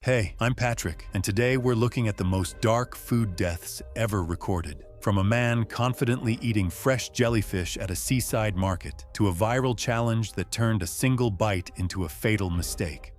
Hey, I'm Patrick, and today we're looking at the most dark food deaths ever recorded. From a man confidently eating fresh jellyfish at a seaside market to a viral challenge that turned a single bite into a fatal mistake.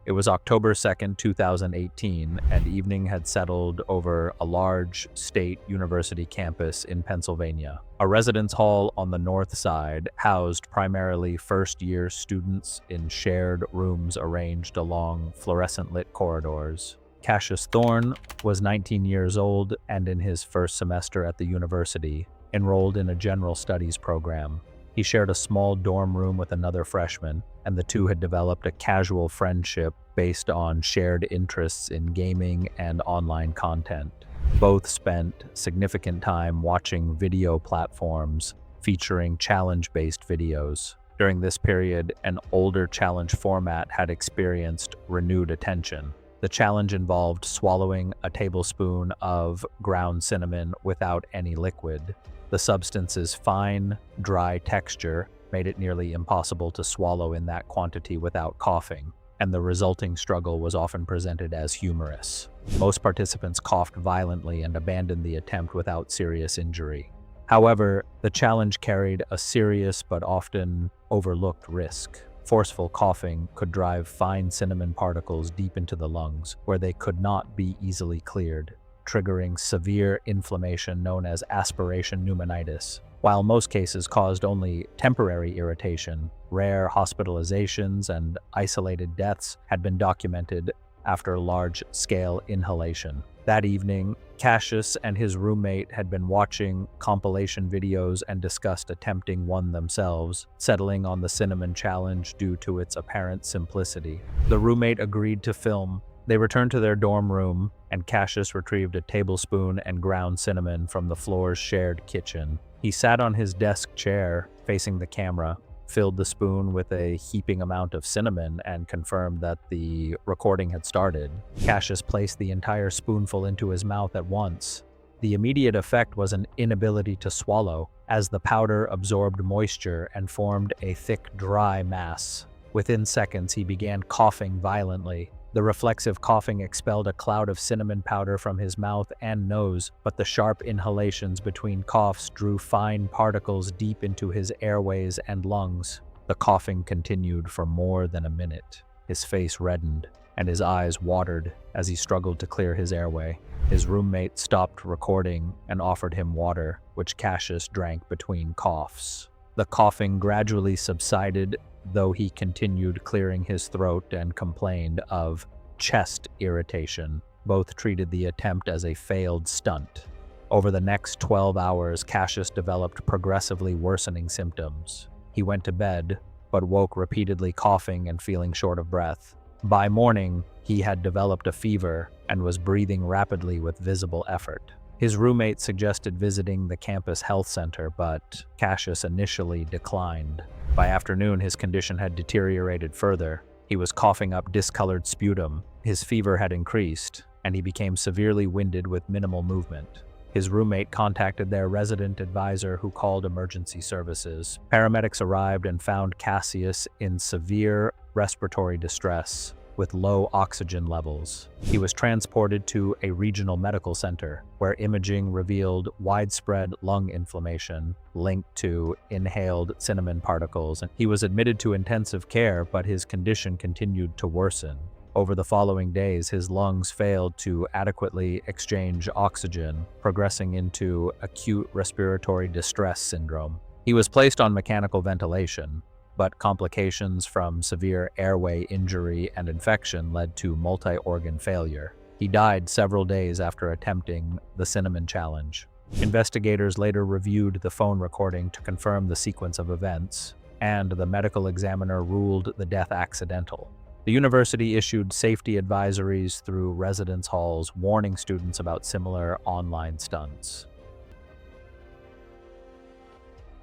It was October 2nd, 2018, and evening had settled over a large state university campus in Pennsylvania. A residence hall on the north side housed primarily first-year students in shared rooms arranged along fluorescent-lit corridors. Cassius Thorne was 19 years old and in his first semester at the university, enrolled in a general studies program. He shared a small dorm room with another freshman, and the two had developed a casual friendship based on shared interests in gaming and online content. Both spent significant time watching video platforms featuring challenge-based videos. During this period, an older challenge format had experienced renewed attention. The challenge involved swallowing a tablespoon of ground cinnamon without any liquid. The substance's fine, dry texture made it nearly impossible to swallow in that quantity without coughing, and the resulting struggle was often presented as humorous. Most participants coughed violently and abandoned the attempt without serious injury. However, the challenge carried a serious but often overlooked risk. Forceful coughing could drive fine cinnamon particles deep into the lungs, where they could not be easily cleared, triggering severe inflammation known as aspiration pneumonitis. While most cases caused only temporary irritation, rare hospitalizations and isolated deaths had been documented after large-scale inhalation. That evening, Cassius and his roommate had been watching compilation videos and discussed attempting one themselves, settling on the cinnamon challenge due to its apparent simplicity. The roommate agreed to film. They returned to their dorm room, and Cassius retrieved a tablespoon and ground cinnamon from the floor's shared kitchen. He sat on his desk chair, facing the camera, filled the spoon with a heaping amount of cinnamon, and confirmed that the recording had started. Cassius placed the entire spoonful into his mouth at once. The immediate effect was an inability to swallow, as the powder absorbed moisture and formed a thick, dry mass. Within seconds, he began coughing violently. The reflexive coughing expelled a cloud of cinnamon powder from his mouth and nose, but the sharp inhalations between coughs drew fine particles deep into his airways and lungs. The coughing continued for more than a minute. His face reddened, and his eyes watered as he struggled to clear his airway. His roommate stopped recording and offered him water, which Cassius drank between coughs. The coughing gradually subsided, though he continued clearing his throat and complained of chest irritation. Both treated the attempt as a failed stunt. Over the next 12 hours, Cassius developed progressively worsening symptoms. He went to bed, but woke repeatedly coughing and feeling short of breath. By morning, he had developed a fever and was breathing rapidly with visible effort. His roommate suggested visiting the campus health center, but Cassius initially declined. By afternoon, his condition had deteriorated further. He was coughing up discolored sputum, his fever had increased, and he became severely winded with minimal movement. His roommate contacted their resident advisor, who called emergency services. Paramedics arrived and found Cassius in severe respiratory distress with low oxygen levels. He was transported to a regional medical center, where imaging revealed widespread lung inflammation linked to inhaled cinnamon particles. He was admitted to intensive care, but his condition continued to worsen. Over the following days, his lungs failed to adequately exchange oxygen, progressing into acute respiratory distress syndrome. He was placed on mechanical ventilation, but complications from severe airway injury and infection led to multi-organ failure. He died several days after attempting the cinnamon challenge. Investigators later reviewed the phone recording to confirm the sequence of events, and the medical examiner ruled the death accidental. The university issued safety advisories through residence halls, warning students about similar online stunts.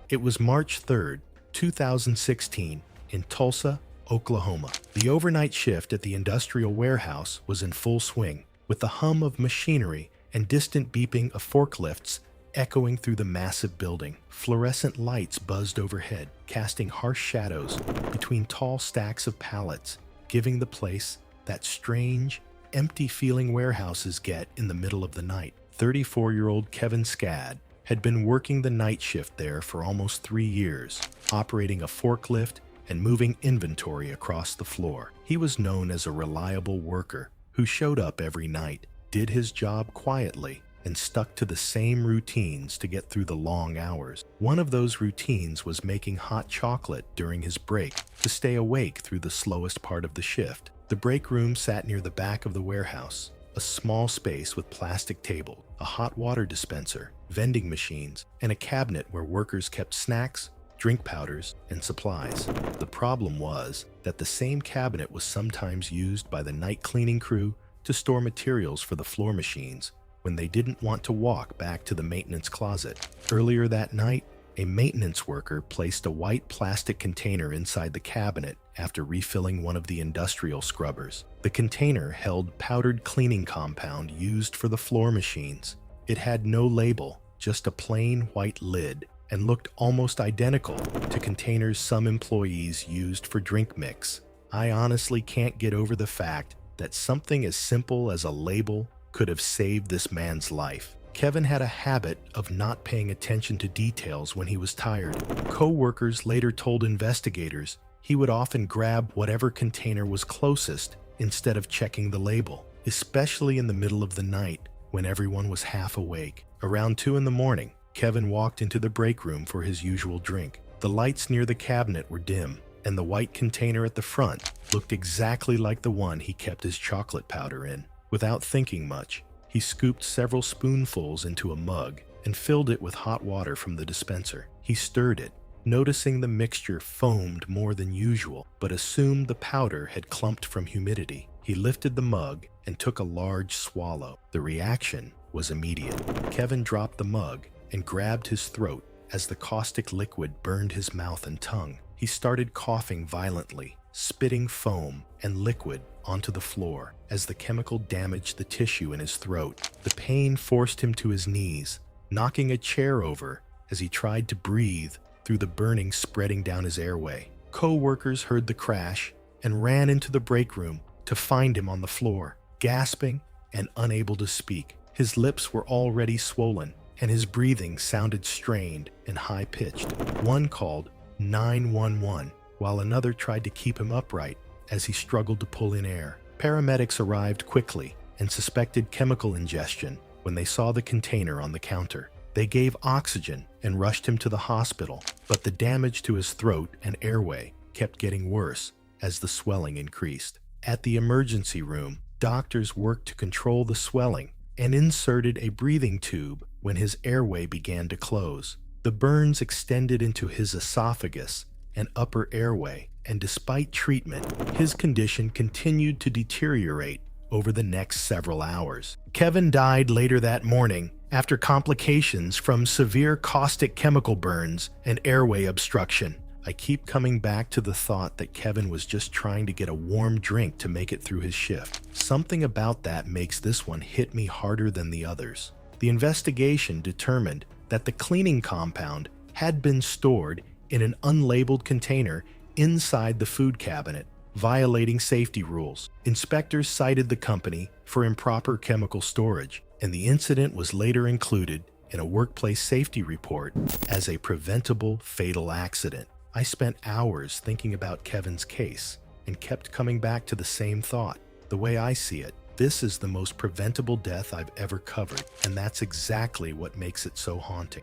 It was March 3rd, 2016, in Tulsa, Oklahoma. The overnight shift at the industrial warehouse was in full swing, with the hum of machinery and distant beeping of forklifts echoing through the massive building. Fluorescent lights buzzed overhead, casting harsh shadows between tall stacks of pallets giving the place that strange, empty-feeling warehouses get in the middle of the night. 34-year-old Kevin Scad had been working the night shift there for almost 3 years, operating a forklift and moving inventory across the floor. He was known as a reliable worker who showed up every night, did his job quietly, and stuck to the same routines to get through the long hours. One of those routines was making hot chocolate during his break to stay awake through the slowest part of the shift. The break room sat near the back of the warehouse, a small space with plastic table, a hot water dispenser, vending machines, and a cabinet where workers kept snacks, drink powders, and supplies. The problem was that the same cabinet was sometimes used by the night cleaning crew to store materials for the floor machines when they didn't want to walk back to the maintenance closet. Earlier that night, a maintenance worker placed a white plastic container inside the cabinet after refilling one of the industrial scrubbers. The container held powdered cleaning compound used for the floor machines. It had no label, just a plain white lid, and looked almost identical to containers some employees used for drink mix. I honestly can't get over the fact that something as simple as a label could have saved this man's life. Kevin had a habit of not paying attention to details when he was tired. Co-workers later told investigators he would often grab whatever container was closest instead of checking the label, especially in the middle of the night when everyone was half awake. Around 2 in the morning, Kevin walked into the break room for his usual drink. The lights near the cabinet were dim, and the white container at the front looked exactly like the one he kept his chocolate powder in. Without thinking much, he scooped several spoonfuls into a mug and filled it with hot water from the dispenser. He stirred it, noticing the mixture foamed more than usual, but assumed the powder had clumped from humidity. He lifted the mug and took a large swallow. The reaction was immediate. Kevin dropped the mug and grabbed his throat as the caustic liquid burned his mouth and tongue. He started coughing violently, spitting foam and liquid onto the floor as the chemical damaged the tissue in his throat. The pain forced him to his knees, knocking a chair over as he tried to breathe through the burning spreading down his airway. Co-workers heard the crash and ran into the break room to find him on the floor, gasping and unable to speak. His lips were already swollen, and his breathing sounded strained and high-pitched. One called 911, while another tried to keep him upright as he struggled to pull in air. Paramedics arrived quickly and suspected chemical ingestion when they saw the container on the counter. They gave oxygen and rushed him to the hospital, but the damage to his throat and airway kept getting worse as the swelling increased. At the emergency room, doctors worked to control the swelling and inserted a breathing tube when his airway began to close. The burns extended into his esophagus and upper airway, and despite treatment, his condition continued to deteriorate over the next several hours. Kevin died later that morning after complications from severe caustic chemical burns and airway obstruction. I keep coming back to the thought that Kevin was just trying to get a warm drink to make it through his shift. Something about that makes this one hit me harder than the others. The investigation determined that the cleaning compound had been stored in an unlabeled container inside the food cabinet, violating safety rules. Inspectors cited the company for improper chemical storage, and the incident was later included in a workplace safety report as a preventable fatal accident. I spent hours thinking about Kevin's case and kept coming back to the same thought. The way I see it, this is the most preventable death I've ever covered, and that's exactly what makes it so haunting.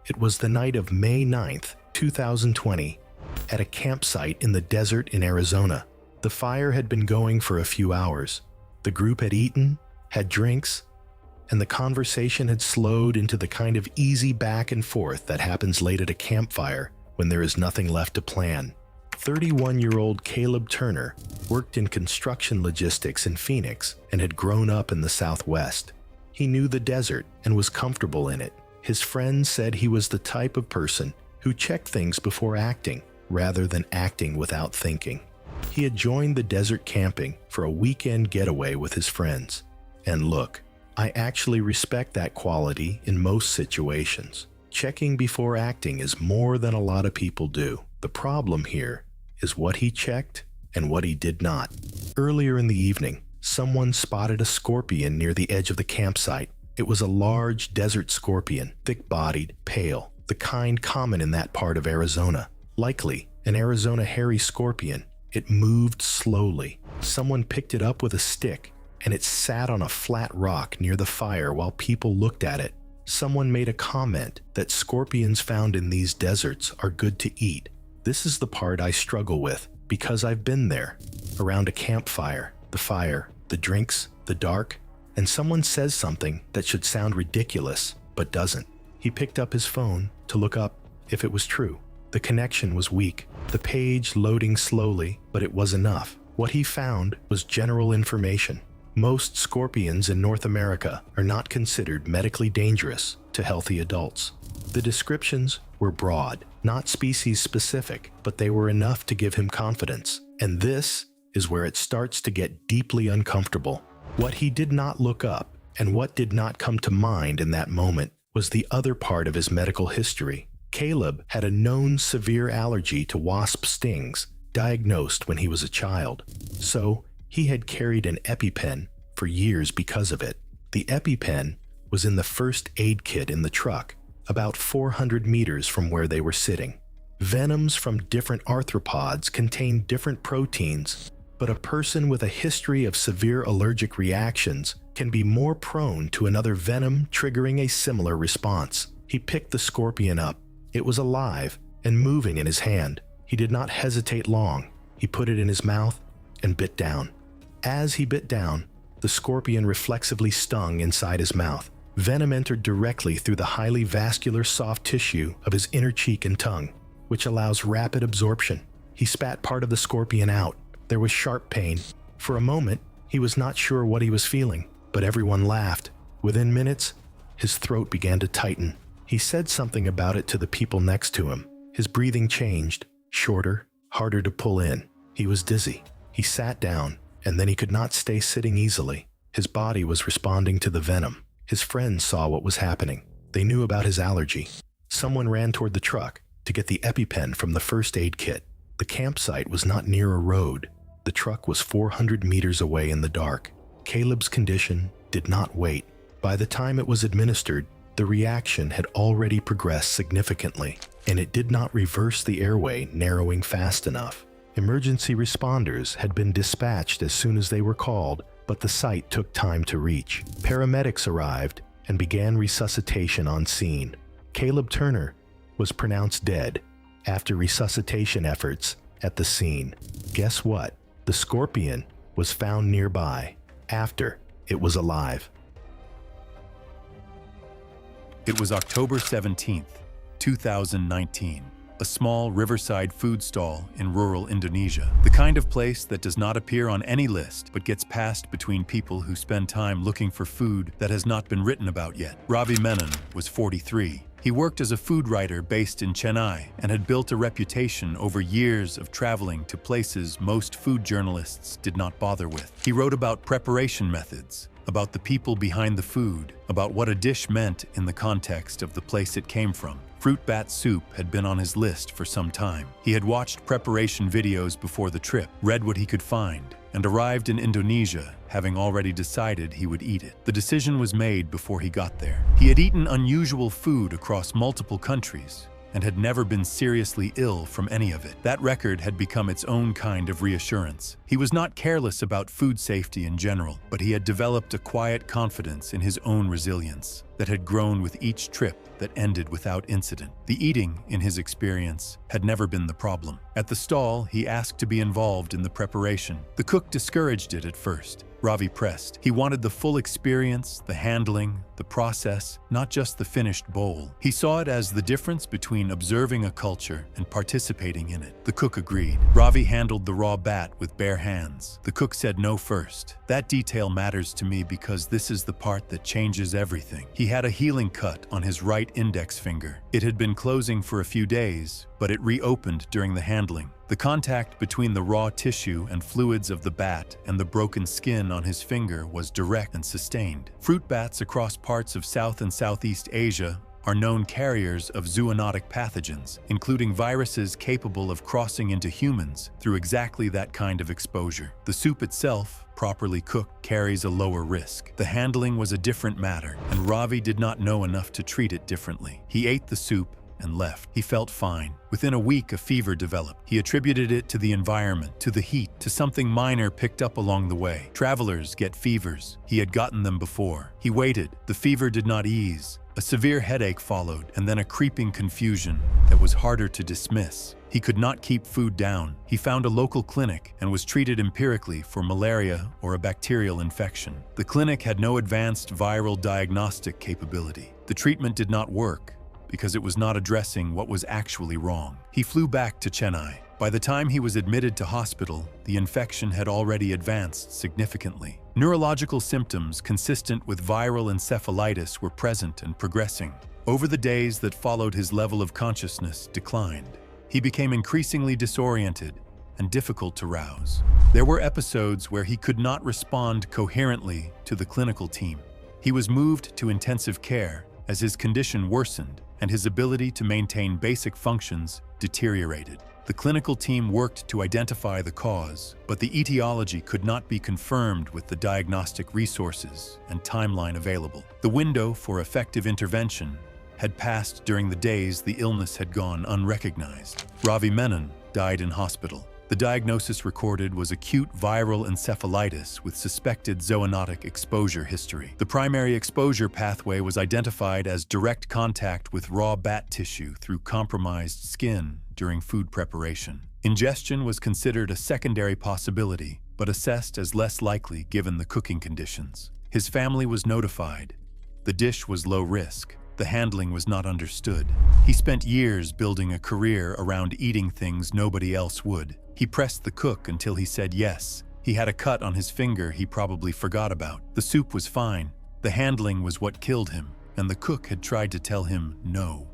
It was the night of May 9th, 2020, at a campsite in the desert in Arizona. The fire had been going for a few hours. The group had eaten, had drinks, and the conversation had slowed into the kind of easy back and forth that happens late at a campfire when there is nothing left to plan. 31-year-old Caleb Turner worked in construction logistics in Phoenix and had grown up in the Southwest. He knew the desert and was comfortable in it. His friends said he was the type of person who checked things before acting, rather than acting without thinking. He had joined the desert camping for a weekend getaway with his friends. And look, I actually respect that quality in most situations. Checking before acting is more than a lot of people do. The problem here is what he checked and what he did not. Earlier in the evening, someone spotted a scorpion near the edge of the campsite. It was a large desert scorpion, thick-bodied, pale, the kind common in that part of Arizona. Likely an Arizona hairy scorpion. It moved slowly. Someone picked it up with a stick, and it sat on a flat rock near the fire while people looked at it. Someone made a comment that scorpions found in these deserts are good to eat. This is the part I struggle with, because I've been there. Around a campfire, the fire, the drinks, the dark, and someone says something that should sound ridiculous, but doesn't. He picked up his phone to look up if it was true. The connection was weak, the page loading slowly, but it was enough. What he found was general information. Most scorpions in North America are not considered medically dangerous to healthy adults. The descriptions were broad, not species specific, but they were enough to give him confidence. And this is where it starts to get deeply uncomfortable. What he did not look up, and what did not come to mind in that moment, was the other part of his medical history. Caleb had a known severe allergy to wasp stings, diagnosed when he was a child. So, he had carried an EpiPen for years because of it. The EpiPen was in the first aid kit in the truck, about 400 meters from where they were sitting. Venoms from different arthropods contain different proteins, but a person with a history of severe allergic reactions can be more prone to another venom triggering a similar response. He picked the scorpion up. It was alive and moving in his hand. He did not hesitate long. He put it in his mouth and bit down. As he bit down, the scorpion reflexively stung inside his mouth. Venom entered directly through the highly vascular soft tissue of his inner cheek and tongue, which allows rapid absorption. He spat part of the scorpion out. There was sharp pain. For a moment, he was not sure what he was feeling, but everyone laughed. Within minutes, his throat began to tighten. He said something about it to the people next to him. His breathing changed, shorter, harder to pull in. He was dizzy. He sat down, and then he could not stay sitting easily. His body was responding to the venom. His friends saw what was happening. They knew about his allergy. Someone ran toward the truck to get the EpiPen from the first aid kit. The campsite was not near a road. The truck was 400 meters away in the dark. Caleb's condition did not wait. By the time it was administered, the reaction had already progressed significantly, and it did not reverse the airway narrowing fast enough. Emergency responders had been dispatched as soon as they were called, but the site took time to reach. Paramedics arrived and began resuscitation on scene. Caleb Turner was pronounced dead after resuscitation efforts at the scene. Guess what? The scorpion was found nearby after it was alive. It was October 17th, 2019. A small riverside food stall in rural Indonesia. The kind of place that does not appear on any list, but gets passed between people who spend time looking for food that has not been written about yet. Ravi Menon was 43. He worked as a food writer based in Chennai and had built a reputation over years of traveling to places most food journalists did not bother with. He wrote about preparation methods, about the people behind the food, about what a dish meant in the context of the place it came from. Fruit bat soup had been on his list for some time. He had watched preparation videos before the trip, read what he could find, and arrived in Indonesia having already decided he would eat it. The decision was made before he got there. He had eaten unusual food across multiple countries and had never been seriously ill from any of it. That record had become its own kind of reassurance. He was not careless about food safety in general, but he had developed a quiet confidence in his own resilience that had grown with each trip that ended without incident. The eating, in his experience, had never been the problem. At the stall, he asked to be involved in the preparation. The cook discouraged it at first. Ravi pressed. He wanted the full experience, the handling, the process, not just the finished bowl. He saw it as the difference between observing a culture and participating in it. The cook agreed. Ravi handled the raw bat with bare hands. The cook said no first. That detail matters to me because this is the part that changes everything. He had a healing cut on his right index finger. It had been closing for a few days, but it reopened during the handling. The contact between the raw tissue and fluids of the bat and the broken skin on his finger was direct and sustained. Fruit bats across parts of South and Southeast Asia are known carriers of zoonotic pathogens, including viruses capable of crossing into humans through exactly that kind of exposure. The soup itself, properly cooked, carries a lower risk. The handling was a different matter, and Ravi did not know enough to treat it differently. He ate the soup and left. He felt fine. Within a week, a fever developed. He attributed it to the environment, to the heat, to something minor picked up along the way. Travelers get fevers. He had gotten them before. He waited. The fever did not ease. A severe headache followed, and then a creeping confusion that was harder to dismiss. He could not keep food down. He found a local clinic and was treated empirically for malaria or a bacterial infection. The clinic had no advanced viral diagnostic capability. The treatment did not work because it was not addressing what was actually wrong. He flew back to Chennai. By the time he was admitted to hospital, the infection had already advanced significantly. Neurological symptoms consistent with viral encephalitis were present and progressing. Over the days that followed, his level of consciousness declined. He became increasingly disoriented and difficult to rouse. There were episodes where he could not respond coherently to the clinical team. He was moved to intensive care as his condition worsened and his ability to maintain basic functions deteriorated. The clinical team worked to identify the cause, but the etiology could not be confirmed with the diagnostic resources and timeline available. The window for effective intervention had passed during the days the illness had gone unrecognized. Ravi Menon died in hospital. The diagnosis recorded was acute viral encephalitis with suspected zoonotic exposure history. The primary exposure pathway was identified as direct contact with raw bat tissue through compromised skin during food preparation. Ingestion was considered a secondary possibility, but assessed as less likely given the cooking conditions. His family was notified. The dish was low risk. The handling was not understood. He spent years building a career around eating things nobody else would. He pressed the cook until he said yes. He had a cut on his finger he probably forgot about. The soup was fine. The handling was what killed him, and the cook had tried to tell him no.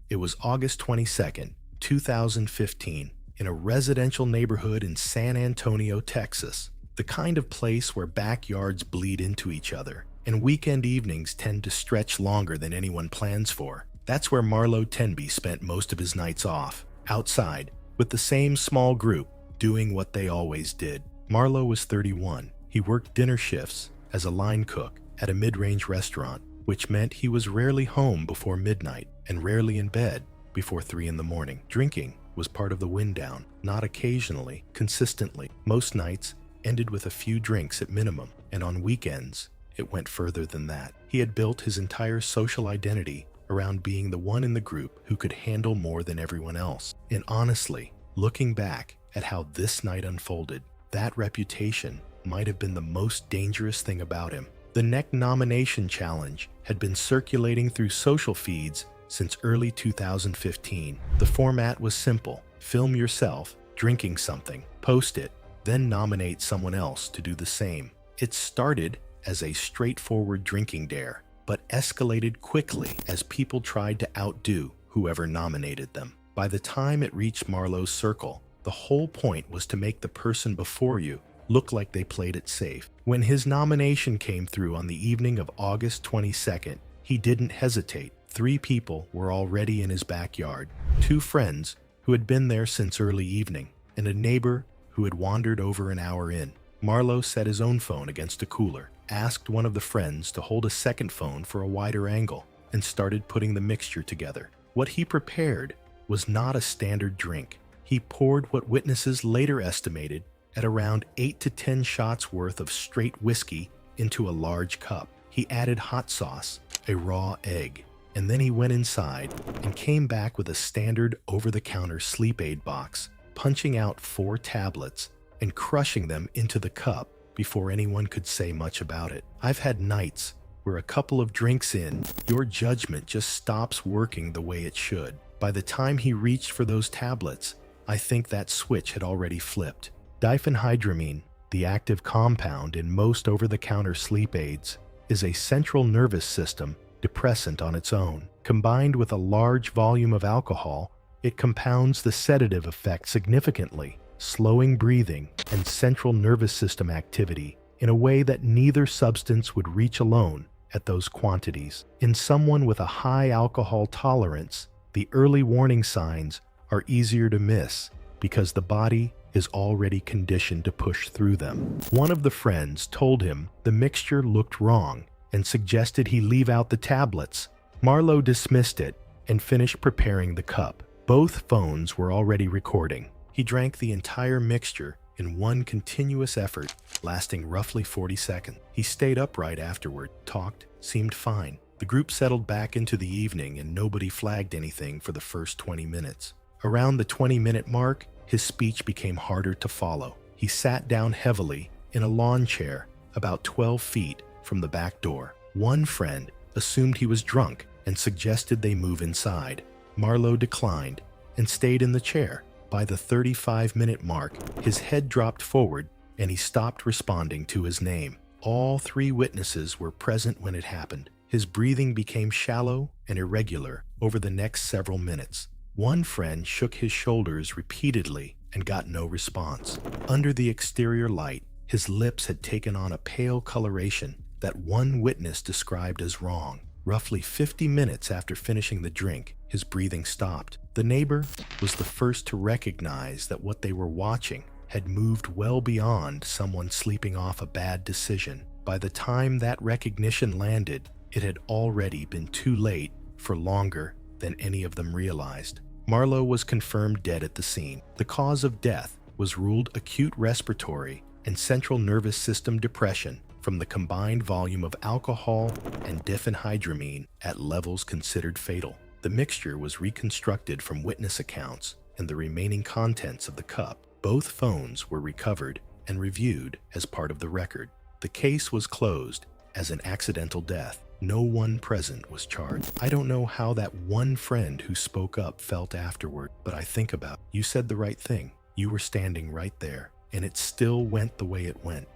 It was August 22nd, 2015, in a residential neighborhood in San Antonio, Texas, the kind of place where backyards bleed into each other, and weekend evenings tend to stretch longer than anyone plans for. That's where Marlo Tenby spent most of his nights off, outside, with the same small group, doing what they always did. Marlo was 31. He worked dinner shifts as a line cook at a mid-range restaurant, which meant he was rarely home before midnight and rarely in bed before 3 in the morning. Drinking was part of the wind down, not occasionally, consistently. Most nights ended with a few drinks at minimum, and on weekends, it went further than that. He had built his entire social identity around being the one in the group who could handle more than everyone else. And honestly, looking back at how this night unfolded, that reputation might have been the most dangerous thing about him. The neck nomination challenge had been circulating through social feeds since early 2015. The format was simple: film yourself drinking something, post it, then nominate someone else to do the same. It started as a straightforward drinking dare, but escalated quickly as people tried to outdo whoever nominated them. By the time it reached Marlo's circle, the whole point was to make the person before you look like they played it safe. When his nomination came through on the evening of August 22nd, he didn't hesitate. 3 people were already in his backyard: 2 friends who had been there since early evening, and a neighbor who had wandered over an hour in. Marlo set his own phone against a cooler, asked one of the friends to hold a second phone for a wider angle, and started putting the mixture together. What he prepared was not a standard drink. He poured what witnesses later estimated at around 8 to 10 shots worth of straight whiskey into a large cup. He added hot sauce, a raw egg, and then he went inside and came back with a standard over-the-counter sleep aid box, punching out 4 tablets and crushing them into the cup before anyone could say much about it. I've had nights where a couple of drinks in, your judgment just stops working the way it should. By the time he reached for those tablets, I think that switch had already flipped. Diphenhydramine, the active compound in most over-the-counter sleep aids, is a central nervous system depressant on its own. Combined with a large volume of alcohol, it compounds the sedative effect significantly, slowing breathing and central nervous system activity in a way that neither substance would reach alone at those quantities. In someone with a high alcohol tolerance, the early warning signs are easier to miss because the body is already conditioned to push through them. One of the friends told him the mixture looked wrong and suggested he leave out the tablets. Marlowe dismissed it and finished preparing the cup. Both phones were already recording. He drank the entire mixture in one continuous effort, lasting roughly 40 seconds. He stayed upright afterward, talked, seemed fine. The group settled back into the evening and nobody flagged anything for the first 20 minutes. Around the 20-minute mark, his speech became harder to follow. He sat down heavily in a lawn chair about 12 feet from the back door. One friend assumed he was drunk and suggested they move inside. Marlowe declined and stayed in the chair. By the 35-minute mark, his head dropped forward and he stopped responding to his name. All three witnesses were present when it happened. His breathing became shallow and irregular over the next several minutes. One friend shook his shoulders repeatedly and got no response. Under the exterior light, his lips had taken on a pale coloration that one witness described as wrong. Roughly 50 minutes after finishing the drink, his breathing stopped. The neighbor was the first to recognize that what they were watching had moved well beyond someone sleeping off a bad decision. By the time that recognition landed, it had already been too late for longer than any of them realized. Marlowe was confirmed dead at the scene. The cause of death was ruled acute respiratory and central nervous system depression from the combined volume of alcohol and diphenhydramine at levels considered fatal. The mixture was reconstructed from witness accounts and the remaining contents of the cup. Both phones were recovered and reviewed as part of the record. The case was closed as an accidental death. No one present was charged. I don't know how that one friend who spoke up felt afterward, but I think about, you said the right thing. You were standing right there, and it still went the way it went.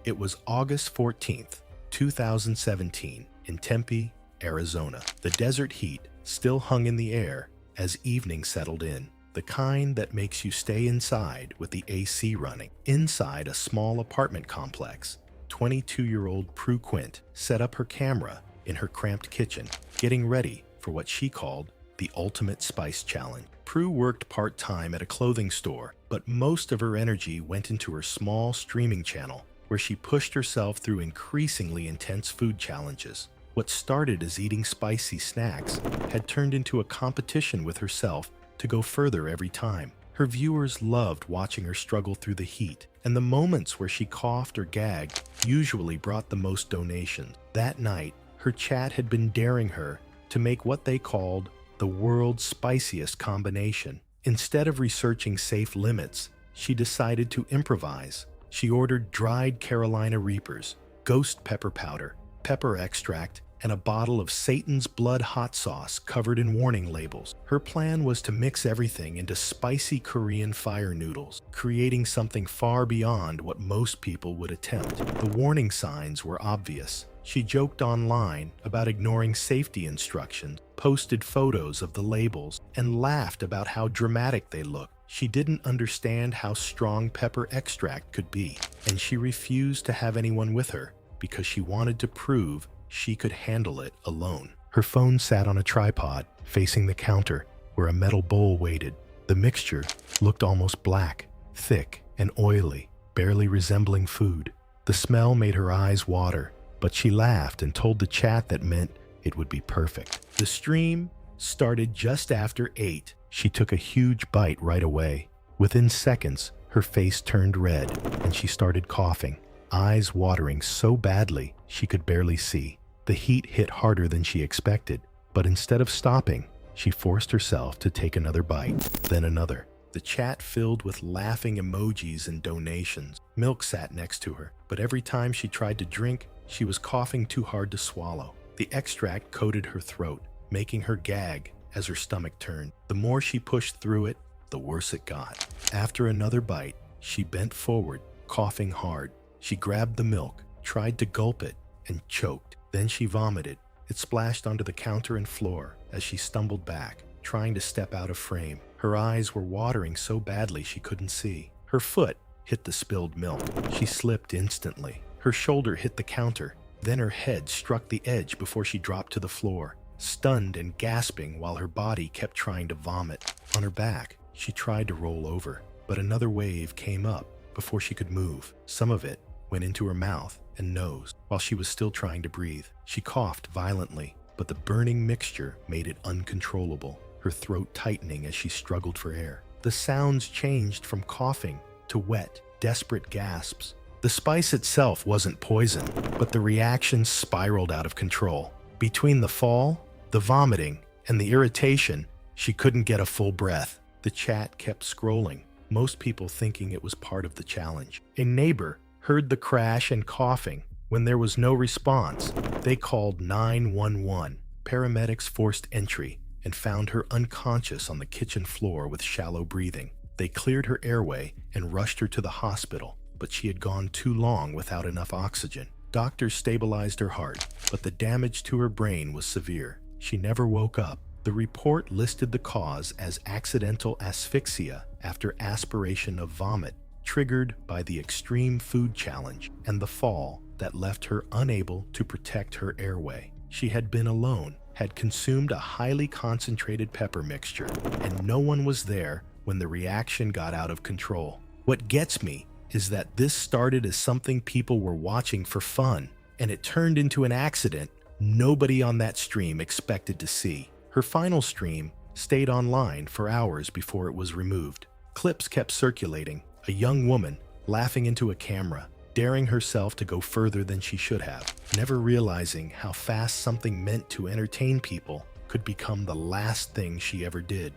It was August 14th, 2017, in Tempe, Arizona. The desert heat still hung in the air as evening settled in, the kind that makes you stay inside with the AC running. Inside a small apartment complex, 22-year-old Prue Quint set up her camera in her cramped kitchen, getting ready for what she called the ultimate spice challenge. Prue worked part-time at a clothing store, but most of her energy went into her small streaming channel, where she pushed herself through increasingly intense food challenges. What started as eating spicy snacks had turned into a competition with herself to go further every time. Her viewers loved watching her struggle through the heat, and the moments where she coughed or gagged usually brought the most donations. That night, her chat had been daring her to make what they called the world's spiciest combination. Instead of researching safe limits, she decided to improvise. She ordered dried Carolina Reapers, ghost pepper powder, pepper extract, and a bottle of Satan's blood hot sauce covered in warning labels. Her plan was to mix everything into spicy Korean fire noodles, creating something far beyond what most people would attempt. The warning signs were obvious. She joked online about ignoring safety instructions, posted photos of the labels, and laughed about how dramatic they looked. She didn't understand how strong pepper extract could be, and she refused to have anyone with her because she wanted to prove she could handle it alone. Her phone sat on a tripod, facing the counter, where a metal bowl waited. The mixture looked almost black, thick, and oily, barely resembling food. The smell made her eyes water, but she laughed and told the chat that meant it would be perfect. The stream started just after 8. She took a huge bite right away. Within seconds, her face turned red, and she started coughing, eyes watering so badly she could barely see. The heat hit harder than she expected, but instead of stopping, she forced herself to take another bite, then another. The chat filled with laughing emojis and donations. Milk sat next to her, but every time she tried to drink, she was coughing too hard to swallow. The extract coated her throat, making her gag as her stomach turned. The more she pushed through it, the worse it got. After another bite, she bent forward, coughing hard. She grabbed the milk, tried to gulp it, and choked. Then she vomited. It splashed onto the counter and floor as she stumbled back, trying to step out of frame. Her eyes were watering so badly she couldn't see. Her foot hit the spilled milk. She slipped instantly. Her shoulder hit the counter, then her head struck the edge before she dropped to the floor, stunned and gasping while her body kept trying to vomit. On her back, she tried to roll over, but another wave came up before she could move. Some of it went into her mouth and nose while she was still trying to breathe. She coughed violently, but the burning mixture made it uncontrollable, her throat tightening as she struggled for air. The sounds changed from coughing to wet, desperate gasps. The spice itself wasn't poison, but the reaction spiraled out of control. Between the fall, the vomiting, and the irritation, she couldn't get a full breath. The chat kept scrolling, most people thinking it was part of the challenge. A neighbor heard the crash and coughing. When there was no response, they called 911. Paramedics forced entry and found her unconscious on the kitchen floor with shallow breathing. They cleared her airway and rushed her to the hospital, but she had gone too long without enough oxygen. Doctors stabilized her heart, but the damage to her brain was severe. She never woke up. The report listed the cause as accidental asphyxia after aspiration of vomit, triggered by the extreme food challenge and the fall that left her unable to protect her airway. She had been alone, had consumed a highly concentrated pepper mixture, and no one was there when the reaction got out of control. What gets me is that this started as something people were watching for fun, and it turned into an accident nobody on that stream expected to see. Her final stream stayed online for hours before it was removed. Clips kept circulating, a young woman laughing into a camera, daring herself to go further than she should have, never realizing how fast something meant to entertain people could become the last thing she ever did.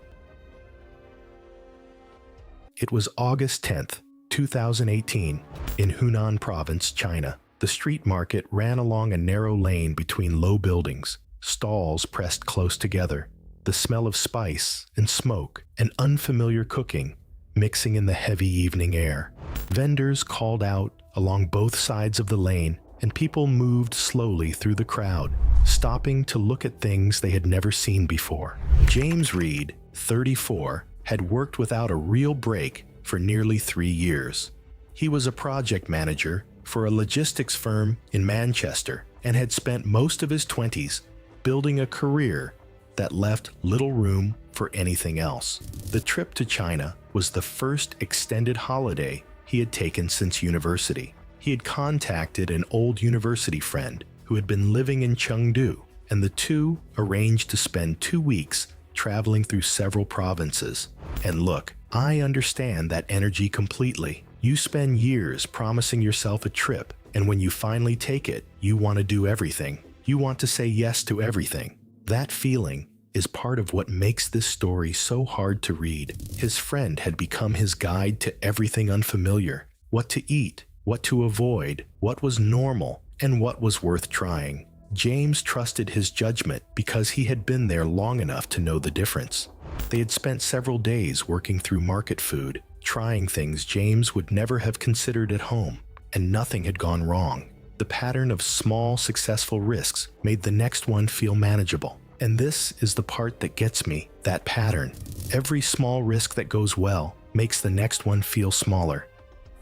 It was August 10th, 2018, in Hunan Province, China. The street market ran along a narrow lane between low buildings, stalls pressed close together, the smell of spice and smoke and unfamiliar cooking mixing in the heavy evening air. Vendors called out along both sides of the lane, and people moved slowly through the crowd, stopping to look at things they had never seen before. James Reed, 34, had worked without a real break for nearly 3 years. He was a project manager for a logistics firm in Manchester and had spent most of his 20s building a career that left little room for anything else. The trip to China was the first extended holiday he had taken since university. He had contacted an old university friend who had been living in Chengdu, and the two arranged to spend 2 weeks traveling through several provinces. And look, I understand that energy completely. You spend years promising yourself a trip, and when you finally take it, you want to do everything. You want to say yes to everything. That feeling is part of what makes this story so hard to read. His friend had become his guide to everything unfamiliar, what to eat, what to avoid, what was normal, and what was worth trying. James trusted his judgment because he had been there long enough to know the difference. They had spent several days working through market food, trying things James would never have considered at home, and nothing had gone wrong. The pattern of small, successful risks made the next one feel manageable. And this is the part that gets me, that pattern. Every small risk that goes well makes the next one feel smaller.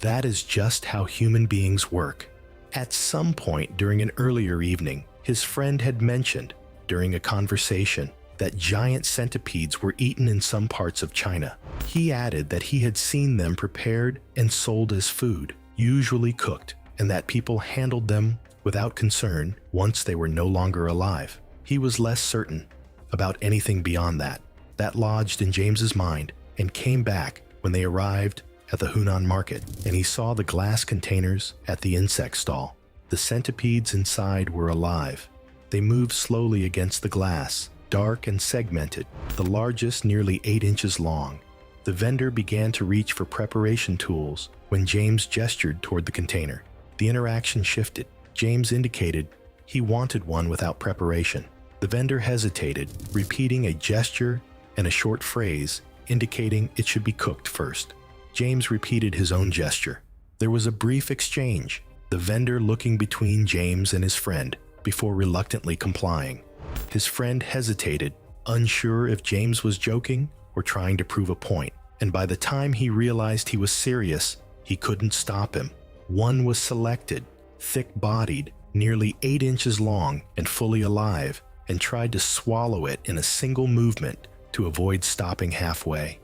That is just how human beings work. At some point during an earlier evening, his friend had mentioned, during a conversation, that giant centipedes were eaten in some parts of China. He added that he had seen them prepared and sold as food, usually cooked, and that people handled them without concern once they were no longer alive. He was less certain about anything beyond that. That lodged in James's mind and came back when they arrived at the Hunan market, and he saw the glass containers at the insect stall. The centipedes inside were alive. They moved slowly against the glass, dark and segmented, the largest nearly 8 inches long. The vendor began to reach for preparation tools when James gestured toward the container. The interaction shifted. James indicated he wanted one without preparation. The vendor hesitated, repeating a gesture and a short phrase indicating it should be cooked first. James repeated his own gesture. There was a brief exchange, the vendor looking between James and his friend before reluctantly complying. His friend hesitated, unsure if James was joking or trying to prove a point, and by the time he realized he was serious, he couldn't stop him. One was selected, thick-bodied, nearly 8 inches long and fully alive, and tried to swallow it in a single movement to avoid stopping halfway.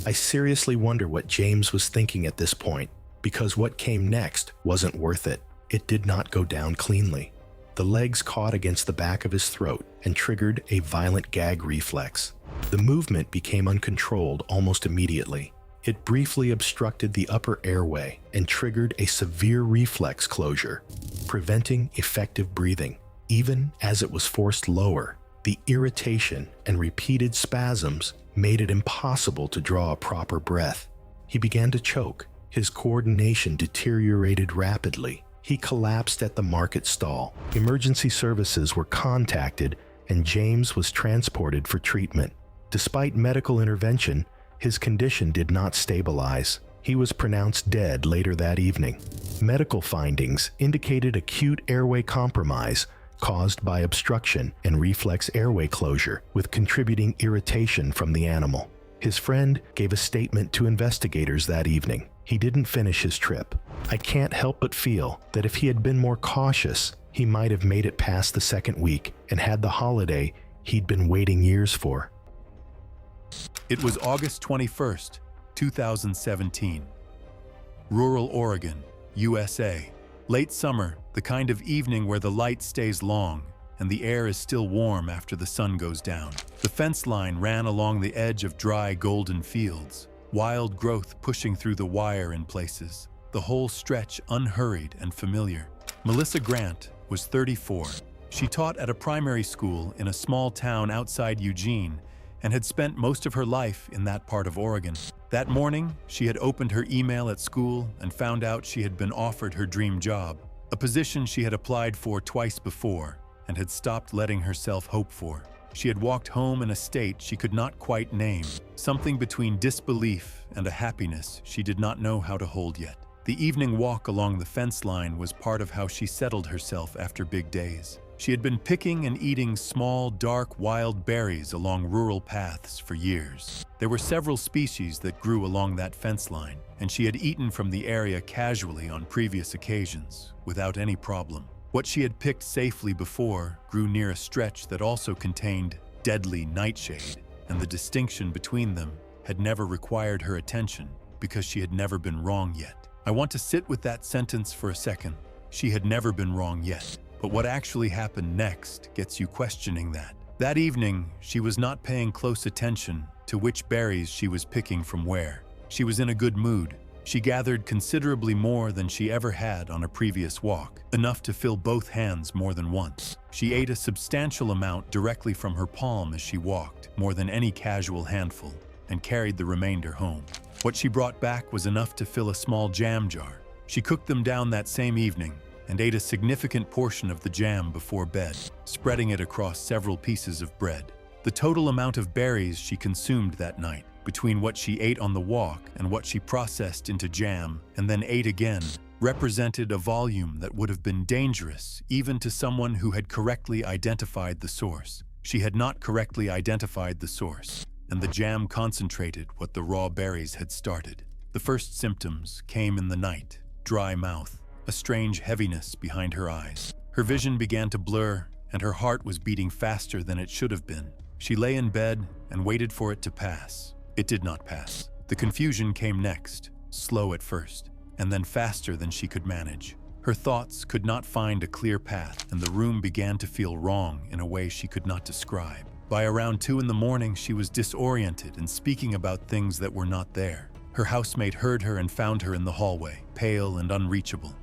I seriously wonder what James was thinking at this point, because what came next wasn't worth it. It did not go down cleanly. The legs caught against the back of his throat and triggered a violent gag reflex. The movement became uncontrolled almost immediately. It briefly obstructed the upper airway and triggered a severe reflex closure, preventing effective breathing. Even as it was forced lower, the irritation and repeated spasms made it impossible to draw a proper breath. He began to choke. His coordination deteriorated rapidly. He collapsed at the market stall. Emergency services were contacted, and James was transported for treatment. Despite medical intervention, his condition did not stabilize. He was pronounced dead later that evening. Medical findings indicated acute airway compromise caused by obstruction and reflex airway closure, with contributing irritation from the animal. His friend gave a statement to investigators that evening. He didn't finish his trip. I can't help but feel that if he had been more cautious, he might have made it past the second week and had the holiday he'd been waiting years for. It was August 21st, 2017. Rural Oregon, USA. Late summer, the kind of evening where the light stays long and the air is still warm after the sun goes down. The fence line ran along the edge of dry golden fields, wild growth pushing through the wire in places, the whole stretch unhurried and familiar. Melissa Grant was 34. She taught at a primary school in a small town outside Eugene and had spent most of her life in that part of Oregon. That morning, she had opened her email at school and found out she had been offered her dream job, a position she had applied for twice before and had stopped letting herself hope for. She had walked home in a state she could not quite name, something between disbelief and a happiness she did not know how to hold yet. The evening walk along the fence line was part of how she settled herself after big days. She had been picking and eating small, dark, wild berries along rural paths for years. There were several species that grew along that fence line, and she had eaten from the area casually on previous occasions, without any problem. What she had picked safely before grew near a stretch that also contained deadly nightshade, and the distinction between them had never required her attention because she had never been wrong yet. I want to sit with that sentence for a second. She had never been wrong yet. But what actually happened next gets you questioning that. That evening, she was not paying close attention to which berries she was picking from where. She was in a good mood. She gathered considerably more than she ever had on a previous walk, enough to fill both hands more than once. She ate a substantial amount directly from her palm as she walked, more than any casual handful, and carried the remainder home. What she brought back was enough to fill a small jam jar. She cooked them down that same evening and ate a significant portion of the jam before bed, spreading it across several pieces of bread. The total amount of berries she consumed that night, between what she ate on the walk and what she processed into jam and then ate again, represented a volume that would have been dangerous even to someone who had correctly identified the source. She had not correctly identified the source, and the jam concentrated what the raw berries had started. The first symptoms came in the night: dry mouth, a strange heaviness behind her eyes. Her vision began to blur, and her heart was beating faster than it should have been. She lay in bed and waited for it to pass. It did not pass. The confusion came next, slow at first, and then faster than she could manage. Her thoughts could not find a clear path, and the room began to feel wrong in a way she could not describe. By around 2 in the morning, she was disoriented and speaking about things that were not there. Her housemate heard her and found her in the hallway, pale and unreachable.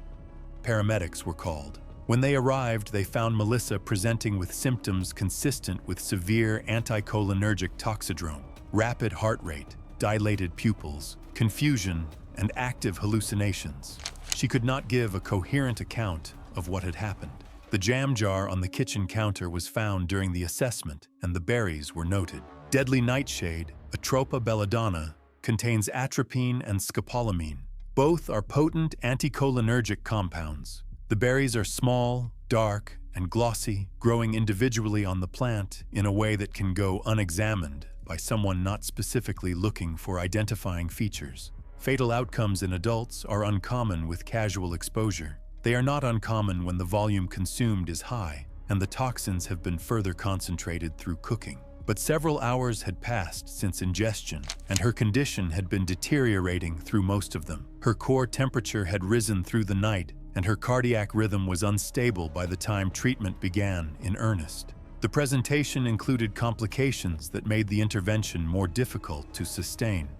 Paramedics were called. When they arrived, they found Melissa presenting with symptoms consistent with severe anticholinergic toxidrome, rapid heart rate, dilated pupils, confusion, and active hallucinations. She could not give a coherent account of what had happened. The jam jar on the kitchen counter was found during the assessment, and the berries were noted. Deadly nightshade, Atropa belladonna, contains atropine and scopolamine. Both are potent anticholinergic compounds. The berries are small, dark, and glossy, growing individually on the plant in a way that can go unexamined by someone not specifically looking for identifying features. Fatal outcomes in adults are uncommon with casual exposure. They are not uncommon when the volume consumed is high and the toxins have been further concentrated through cooking. But several hours had passed since ingestion, and her condition had been deteriorating through most of them. Her core temperature had risen through the night, and her cardiac rhythm was unstable by the time treatment began in earnest. The presentation included complications that made the intervention more difficult to sustain.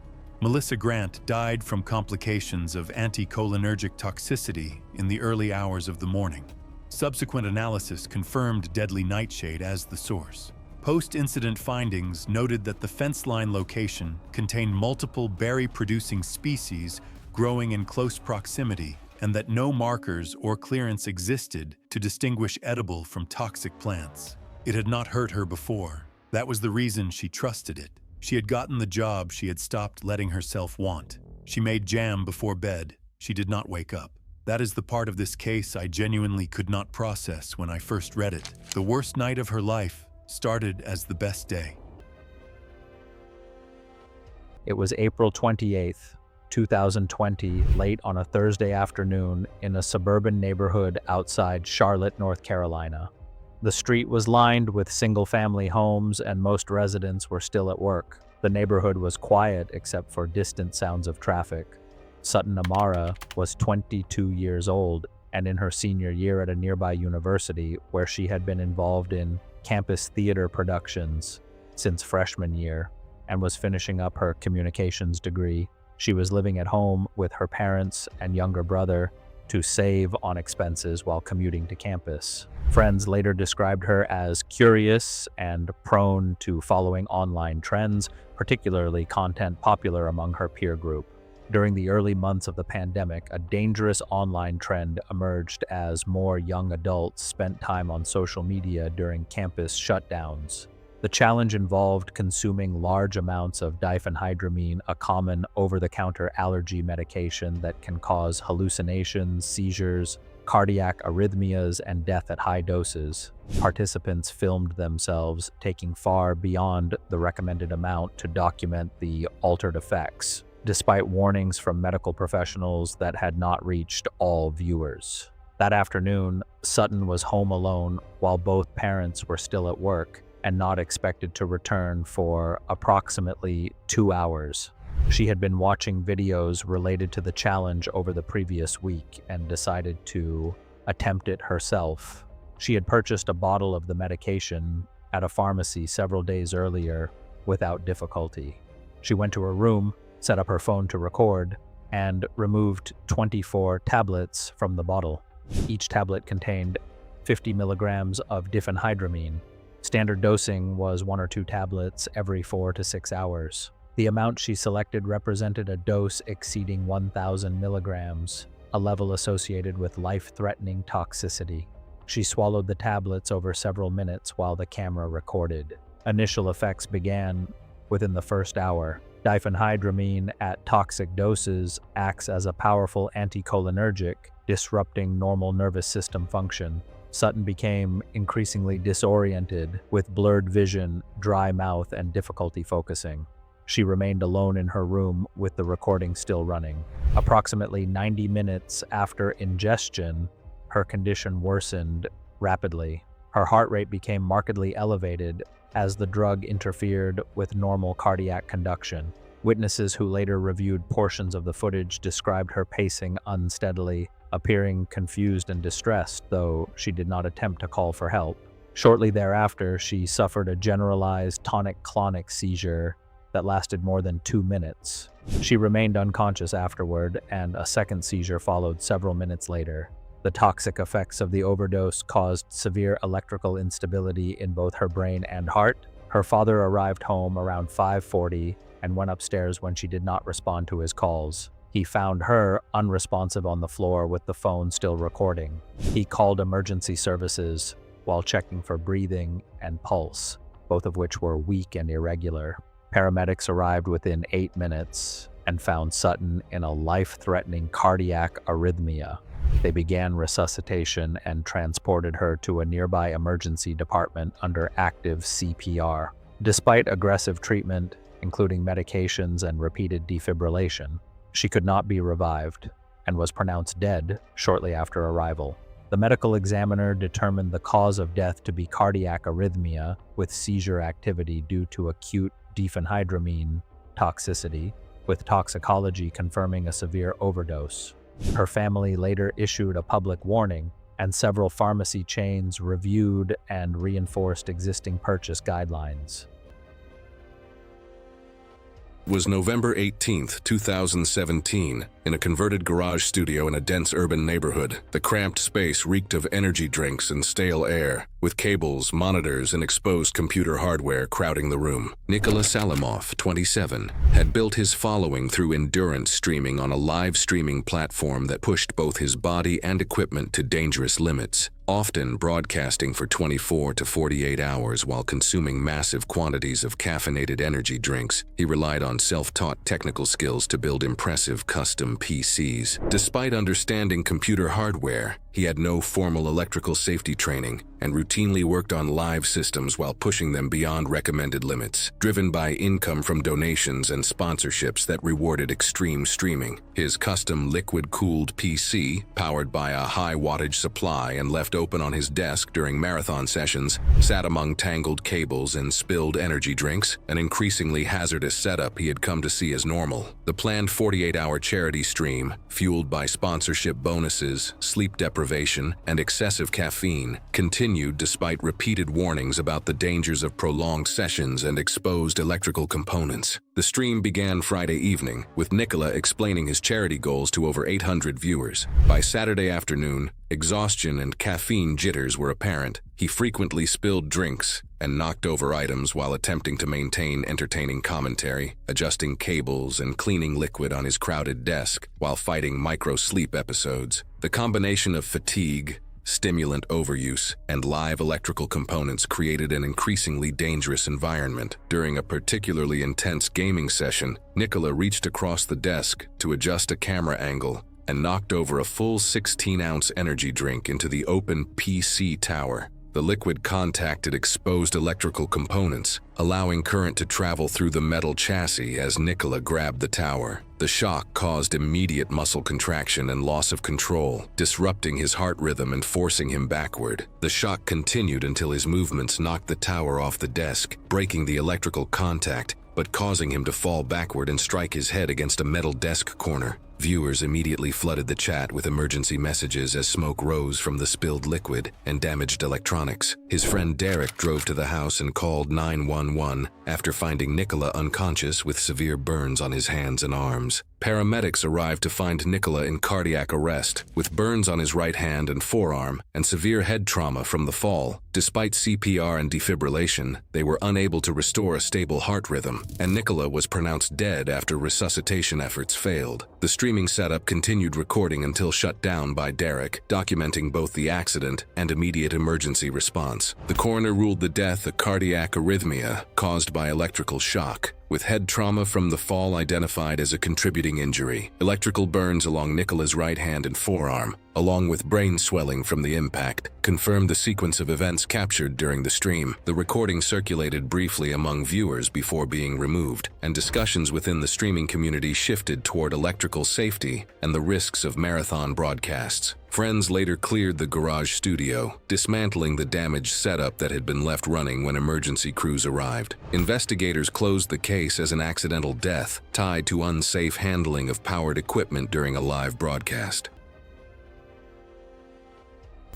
Melissa Grant died from complications of anticholinergic toxicity in the early hours of the morning. Subsequent analysis confirmed deadly nightshade as the source. Post-incident findings noted that the fence line location contained multiple berry-producing species growing in close proximity, and that no markers or clearance existed to distinguish edible from toxic plants. It had not hurt her before. That was the reason she trusted it. She had gotten the job she had stopped letting herself want. She made jam before bed. She did not wake up. That is the part of this case I genuinely could not process when I first read it. The worst night of her life started as the best day. It was April 28th, 2020, late on a Thursday afternoon in a suburban neighborhood outside Charlotte, North Carolina. The street was lined with single-family homes and most residents were still at work. The neighborhood was quiet except for distant sounds of traffic. Sutton Amara was 22 years old and in her senior year at a nearby university where she had been involved in campus theater productions since freshman year and was finishing up her communications degree. She was living at home with her parents and younger brother to save on expenses while commuting to campus. Friends later described her as curious and prone to following online trends, particularly content popular among her peer group. During the early months of the pandemic, a dangerous online trend emerged as more young adults spent time on social media during campus shutdowns. The challenge involved consuming large amounts of diphenhydramine, a common over-the-counter allergy medication that can cause hallucinations, seizures, cardiac arrhythmias, and death at high doses. Participants filmed themselves taking far beyond the recommended amount to document the altered effects, despite warnings from medical professionals that had not reached all viewers. That afternoon, Sutton was home alone while both parents were still at work and not expected to return for approximately 2 hours. She had been watching videos related to the challenge over the previous week and decided to attempt it herself. She had purchased a bottle of the medication at a pharmacy several days earlier without difficulty. She went to her room, set up her phone to record, and removed 24 tablets from the bottle. Each tablet contained 50 milligrams of diphenhydramine. Standard dosing was 1 or 2 tablets every 4 to 6 hours. The amount she selected represented a dose exceeding 1,000 milligrams, a level associated with life-threatening toxicity. She swallowed the tablets over several minutes while the camera recorded. Initial effects began within the first hour. Diphenhydramine at toxic doses acts as a powerful anticholinergic, disrupting normal nervous system function. Sutton became increasingly disoriented, with blurred vision, dry mouth, and difficulty focusing. She remained alone in her room with the recording still running. Approximately 90 minutes after ingestion, her condition worsened rapidly. Her heart rate became markedly elevated as the drug interfered with normal cardiac conduction. Witnesses who later reviewed portions of the footage described her pacing unsteadily, appearing confused and distressed, though she did not attempt to call for help. Shortly thereafter, she suffered a generalized tonic-clonic seizure that lasted more than 2 minutes. She remained unconscious afterward, and a second seizure followed several minutes later. The toxic effects of the overdose caused severe electrical instability in both her brain and heart. Her father arrived home around 5:40 and went upstairs when she did not respond to his calls. He found her unresponsive on the floor with the phone still recording. He called emergency services while checking for breathing and pulse, both of which were weak and irregular. Paramedics arrived within 8 minutes and found Sutton in a life-threatening cardiac arrhythmia. They began resuscitation and transported her to a nearby emergency department under active CPR. Despite aggressive treatment, including medications and repeated defibrillation, she could not be revived. and was pronounced dead shortly after arrival. The medical examiner determined the cause of death to be cardiac arrhythmia with seizure activity due to acute diphenhydramine toxicity, with toxicology confirming a severe overdose. Her family later issued a public warning, and several pharmacy chains reviewed and reinforced existing purchase guidelines. Was November 18, 2017, in a converted garage studio in a dense urban neighborhood. The cramped space reeked of energy drinks and stale air, with cables, monitors, and exposed computer hardware crowding the room. Nikola Salimov, 27, had built his following through endurance streaming on a live streaming platform that pushed both his body and equipment to dangerous limits, often broadcasting for 24 to 48 hours while consuming massive quantities of caffeinated energy drinks. He relied on self-taught technical skills to build impressive custom PCs. Despite understanding computer hardware, he had no formal electrical safety training and routinely worked on live systems while pushing them beyond recommended limits, driven by income from donations and sponsorships that rewarded extreme streaming. His custom liquid-cooled PC, powered by a high-wattage supply and left open on his desk during marathon sessions, sat among tangled cables and spilled energy drinks, an increasingly hazardous setup he had come to see as normal. The planned 48-hour charity stream, fueled by sponsorship bonuses, sleep deprivation, and excessive caffeine, continued despite repeated warnings about the dangers of prolonged sessions and exposed electrical components. The stream began Friday evening, with Nikola explaining his charity goals to over 800 viewers. By Saturday afternoon, exhaustion and caffeine jitters were apparent. He frequently spilled drinks and knocked over items while attempting to maintain entertaining commentary, adjusting cables and cleaning liquid on his crowded desk while fighting micro-sleep episodes. The combination of fatigue, stimulant overuse, and live electrical components created an increasingly dangerous environment. During a particularly intense gaming session, Nikola reached across the desk to adjust a camera angle and knocked over a full 16-ounce energy drink into the open PC tower. The liquid contacted exposed electrical components, allowing current to travel through the metal chassis as Nikola grabbed the tower. The shock caused immediate muscle contraction and loss of control, disrupting his heart rhythm and forcing him backward. The shock continued until his movements knocked the tower off the desk, breaking the electrical contact, but causing him to fall backward and strike his head against a metal desk corner. Viewers immediately flooded the chat with emergency messages as smoke rose from the spilled liquid and damaged electronics. His friend Derek drove to the house and called 911 after finding Nikola unconscious with severe burns on his hands and arms. Paramedics arrived to find Nikola in cardiac arrest, with burns on his right hand and forearm and severe head trauma from the fall. Despite CPR and defibrillation, they were unable to restore a stable heart rhythm, and Nikola was pronounced dead after resuscitation efforts failed. The streaming setup continued recording until shut down by Derek, documenting both the accident and immediate emergency response. The coroner ruled the death a cardiac arrhythmia caused by electrical shock, with head trauma from the fall identified as a contributing injury. Electrical burns along Nikola's right hand and forearm, along with brain swelling from the impact, confirmed the sequence of events captured during the stream. The recording circulated briefly among viewers before being removed, and discussions within the streaming community shifted toward electrical safety and the risks of marathon broadcasts. Friends later cleared the garage studio, dismantling the damaged setup that had been left running when emergency crews arrived. Investigators closed the case as an accidental death tied to unsafe handling of powered equipment during a live broadcast.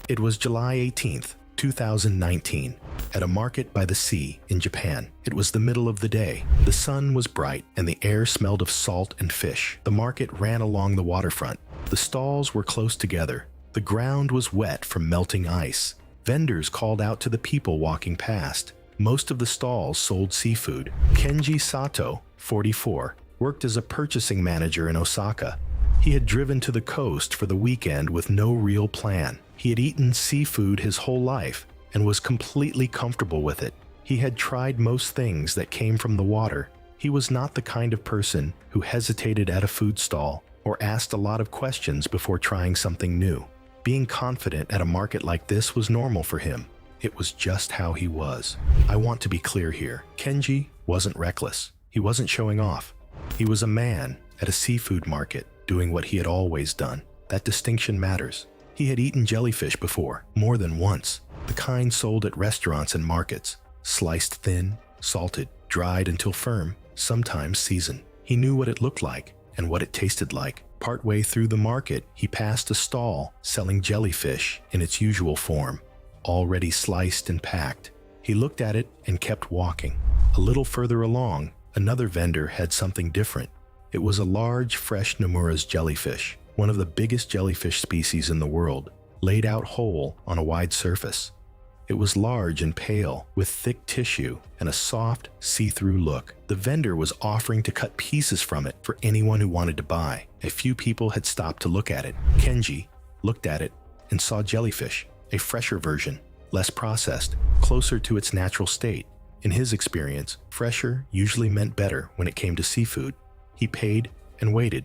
It was July 18th, 2019, at a market by the sea in Japan. It was the middle of the day. The sun was bright and the air smelled of salt and fish. The market ran along the waterfront. The stalls were close together. The ground was wet from melting ice. Vendors called out to the people walking past. Most of the stalls sold seafood. Kenji Sato, 44, worked as a purchasing manager in Osaka. He had driven to the coast for the weekend with no real plan. He had eaten seafood his whole life and was completely comfortable with it. He had tried most things that came from the water. He was not the kind of person who hesitated at a food stall or asked a lot of questions before trying something new. Being confident at a market like this was normal for him. It was just how he was. I want to be clear here. Kenji wasn't reckless. He wasn't showing off. He was a man at a seafood market, doing what he had always done. That distinction matters. He had eaten jellyfish before, more than once. The kind sold at restaurants and markets. Sliced thin, salted, dried until firm, sometimes seasoned. He knew what it looked like and what it tasted like. Partway through the market, he passed a stall selling jellyfish in its usual form, already sliced and packed. He looked at it and kept walking. A little further along, another vendor had something different. It was a large, fresh Nomura's jellyfish, one of the biggest jellyfish species in the world, laid out whole on a wide surface. It was large and pale, with thick tissue and a soft, see-through look. The vendor was offering to cut pieces from it for anyone who wanted to buy. A few people had stopped to look at it. Kenji looked at it and saw jellyfish, a fresher version, less processed, closer to its natural state. In his experience, fresher usually meant better when it came to seafood. He paid and waited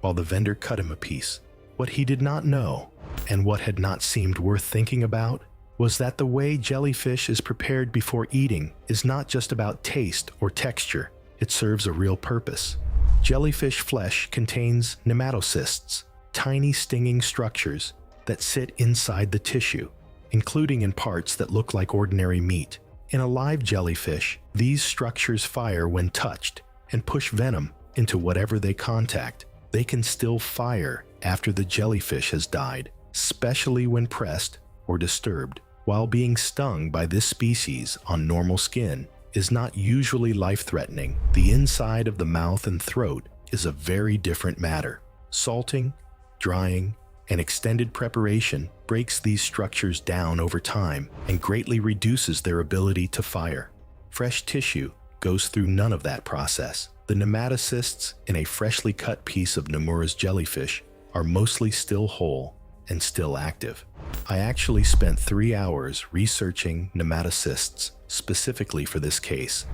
while the vendor cut him a piece. What he did not know, and what had not seemed worth thinking about, was that the way jellyfish is prepared before eating is not just about taste or texture. It serves a real purpose. Jellyfish flesh contains nematocysts, tiny stinging structures that sit inside the tissue, including in parts that look like ordinary meat. In a live jellyfish, these structures fire when touched and push venom into whatever they contact. They can still fire after the jellyfish has died, especially when pressed or disturbed. While being stung by this species on normal skin is not usually life-threatening, the inside of the mouth and throat is a very different matter. Salting, drying, and extended preparation breaks these structures down over time and greatly reduces their ability to fire. Fresh tissue goes through none of that process. The nematocysts in a freshly cut piece of Nomura's jellyfish are mostly still whole and still active. I actually spent 3 hours researching nematocysts specifically for this case,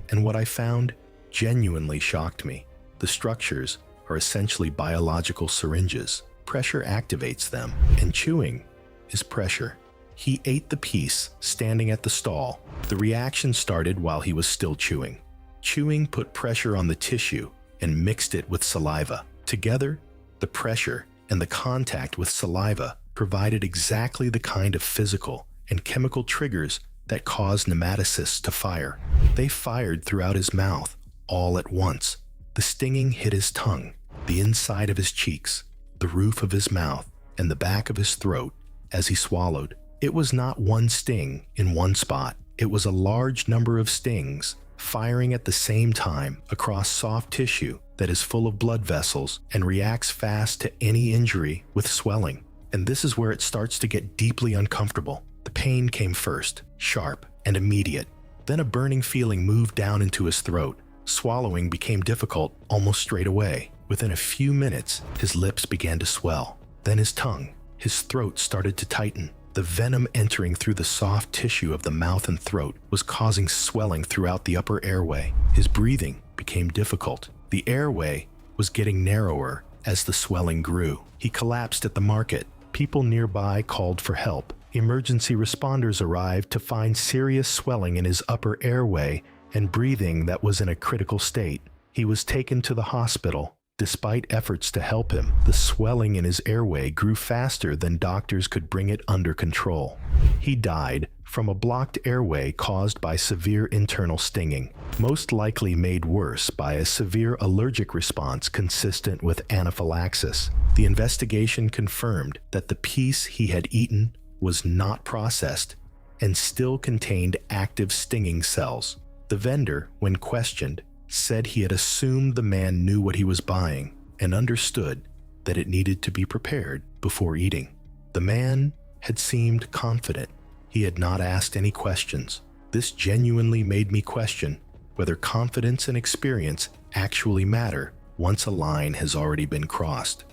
and what I found genuinely shocked me. The structures are essentially biological syringes. Pressure activates them, and chewing is pressure. He ate the piece standing at the stall. The reaction started while he was still chewing. Chewing put pressure on the tissue and mixed it with saliva. Together, the pressure and the contact with saliva provided exactly the kind of physical and chemical triggers that cause nematocysts to fire. They fired throughout his mouth, all at once. The stinging hit his tongue, the inside of his cheeks, the roof of his mouth, and the back of his throat as he swallowed. It was not one sting in one spot. It was a large number of stings firing at the same time across soft tissue that is full of blood vessels and reacts fast to any injury with swelling. And this is where it starts to get deeply uncomfortable. The pain came first, sharp and immediate. Then a burning feeling moved down into his throat. Swallowing became difficult almost straight away. Within a few minutes, his lips began to swell. Then his tongue. His throat started to tighten. The venom entering through the soft tissue of the mouth and throat was causing swelling throughout the upper airway. His breathing became difficult. The airway was getting narrower as the swelling grew. He collapsed at the market. People nearby called for help. Emergency responders arrived to find serious swelling in his upper airway and breathing that was in a critical state. He was taken to the hospital. Despite efforts to help him, the swelling in his airway grew faster than doctors could bring it under control. He died from a blocked airway caused by severe internal stinging, most likely made worse by a severe allergic response consistent with anaphylaxis. The investigation confirmed that the piece he had eaten was not processed and still contained active stinging cells. The vendor, when questioned, said he had assumed the man knew what he was buying and understood that it needed to be prepared before eating. The man had seemed confident. He had not asked any questions. This genuinely made me question whether confidence and experience actually matter once a line has already been crossed.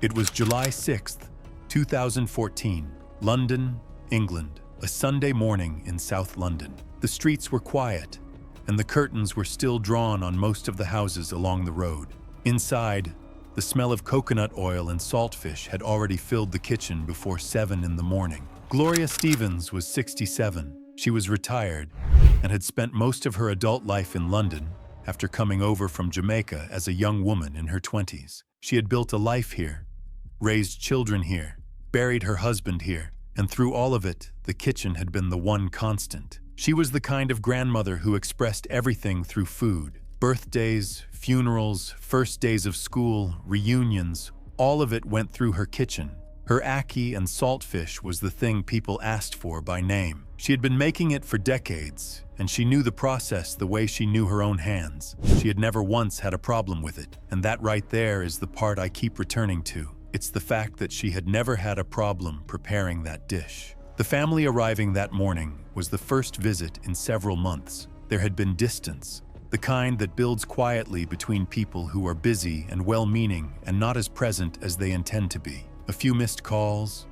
It was July 6th, 2014, London, England, a Sunday morning in South London. The streets were quiet, and the curtains were still drawn on most of the houses along the road. Inside, the smell of coconut oil and saltfish had already filled the kitchen before 7 in the morning. Gloria Stevens was 67. She was retired and had spent most of her adult life in London after coming over from Jamaica as a young woman in her 20s. She had built a life here, raised children here, buried her husband here, and through all of it, the kitchen had been the one constant. She was the kind of grandmother who expressed everything through food. Birthdays, funerals, first days of school, reunions, all of it went through her kitchen. Her ackee and saltfish was the thing people asked for by name. She had been making it for decades, and she knew the process the way she knew her own hands. She had never once had a problem with it, and that right there is the part I keep returning to. It's the fact that she had never had a problem preparing that dish. The family arriving that morning was the first visit in several months. There had been distance, the kind that builds quietly between people who are busy and well-meaning and not as present as they intend to be. A few missed calls,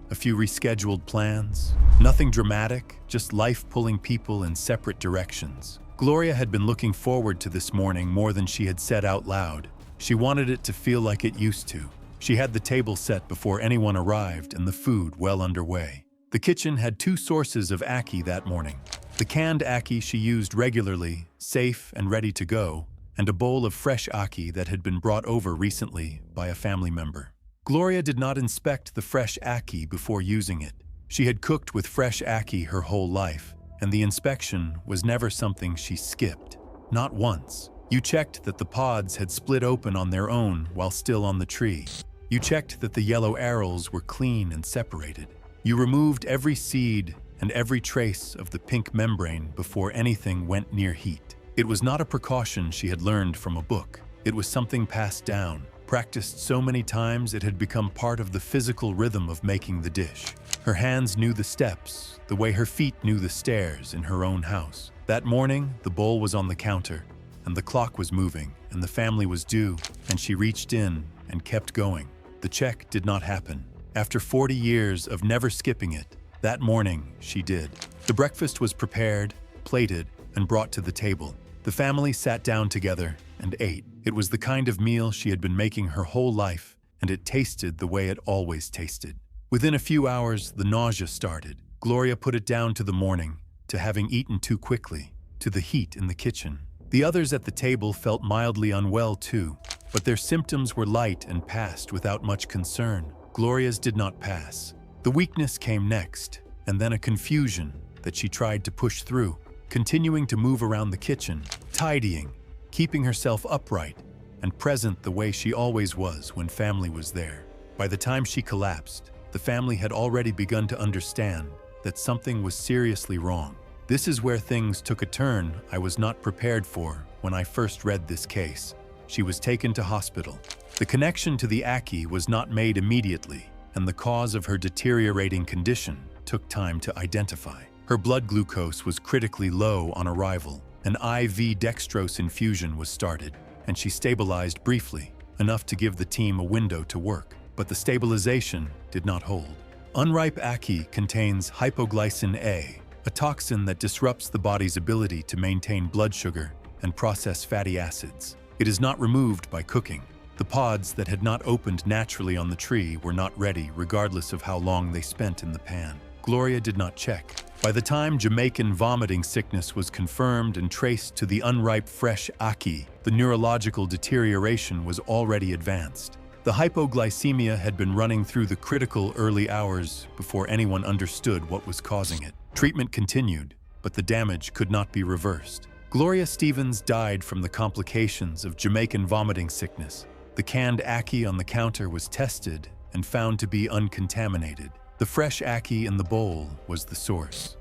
a few rescheduled plans. Nothing dramatic, just life pulling people in separate directions. Gloria had been looking forward to this morning more than she had said out loud. She wanted it to feel like it used to. She had the table set before anyone arrived and the food well underway. The kitchen had two sources of ackee that morning. The canned ackee she used regularly, safe and ready to go, and a bowl of fresh ackee that had been brought over recently by a family member. Gloria did not inspect the fresh ackee before using it. She had cooked with fresh ackee her whole life, and the inspection was never something she skipped. Not once. You checked that the pods had split open on their own while still on the tree. You checked that the yellow arils were clean and separated. You removed every seed and every trace of the pink membrane before anything went near heat. It was not a precaution she had learned from a book. It was something passed down, practiced so many times it had become part of the physical rhythm of making the dish. Her hands knew the steps, the way her feet knew the stairs in her own house. That morning, the bowl was on the counter, and the clock was moving, and the family was due, and she reached in and kept going. The check did not happen. After 40 years of never skipping it, that morning she did. The breakfast was prepared, plated, and brought to the table. The family sat down together and ate. It was the kind of meal she had been making her whole life, and it tasted the way it always tasted. Within a few hours, the nausea started. Gloria put it down to the morning, to having eaten too quickly, to the heat in the kitchen. The others at the table felt mildly unwell too, but their symptoms were light and passed without much concern. Gloria's did not pass. The weakness came next, and then a confusion that she tried to push through, continuing to move around the kitchen, tidying, keeping herself upright and present the way she always was when family was there. By the time she collapsed, the family had already begun to understand that something was seriously wrong. This is where things took a turn I was not prepared for when I first read this case. She was taken to hospital. The connection to the ackee was not made immediately, and the cause of her deteriorating condition took time to identify. Her blood glucose was critically low on arrival. An IV dextrose infusion was started, and she stabilized briefly, enough to give the team a window to work. But the stabilization did not hold. Unripe ackee contains hypoglycin A, a toxin that disrupts the body's ability to maintain blood sugar and process fatty acids. It is not removed by cooking. The pods that had not opened naturally on the tree were not ready, regardless of how long they spent in the pan. Gloria did not check. By the time Jamaican vomiting sickness was confirmed and traced to the unripe fresh ackee, the neurological deterioration was already advanced. The hypoglycemia had been running through the critical early hours before anyone understood what was causing it. Treatment continued, but the damage could not be reversed. Gloria Stevens died from the complications of Jamaican vomiting sickness. The canned ackee on the counter was tested and found to be uncontaminated. The fresh ackee in the bowl was the source.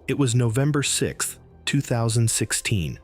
It was November 6, 2016.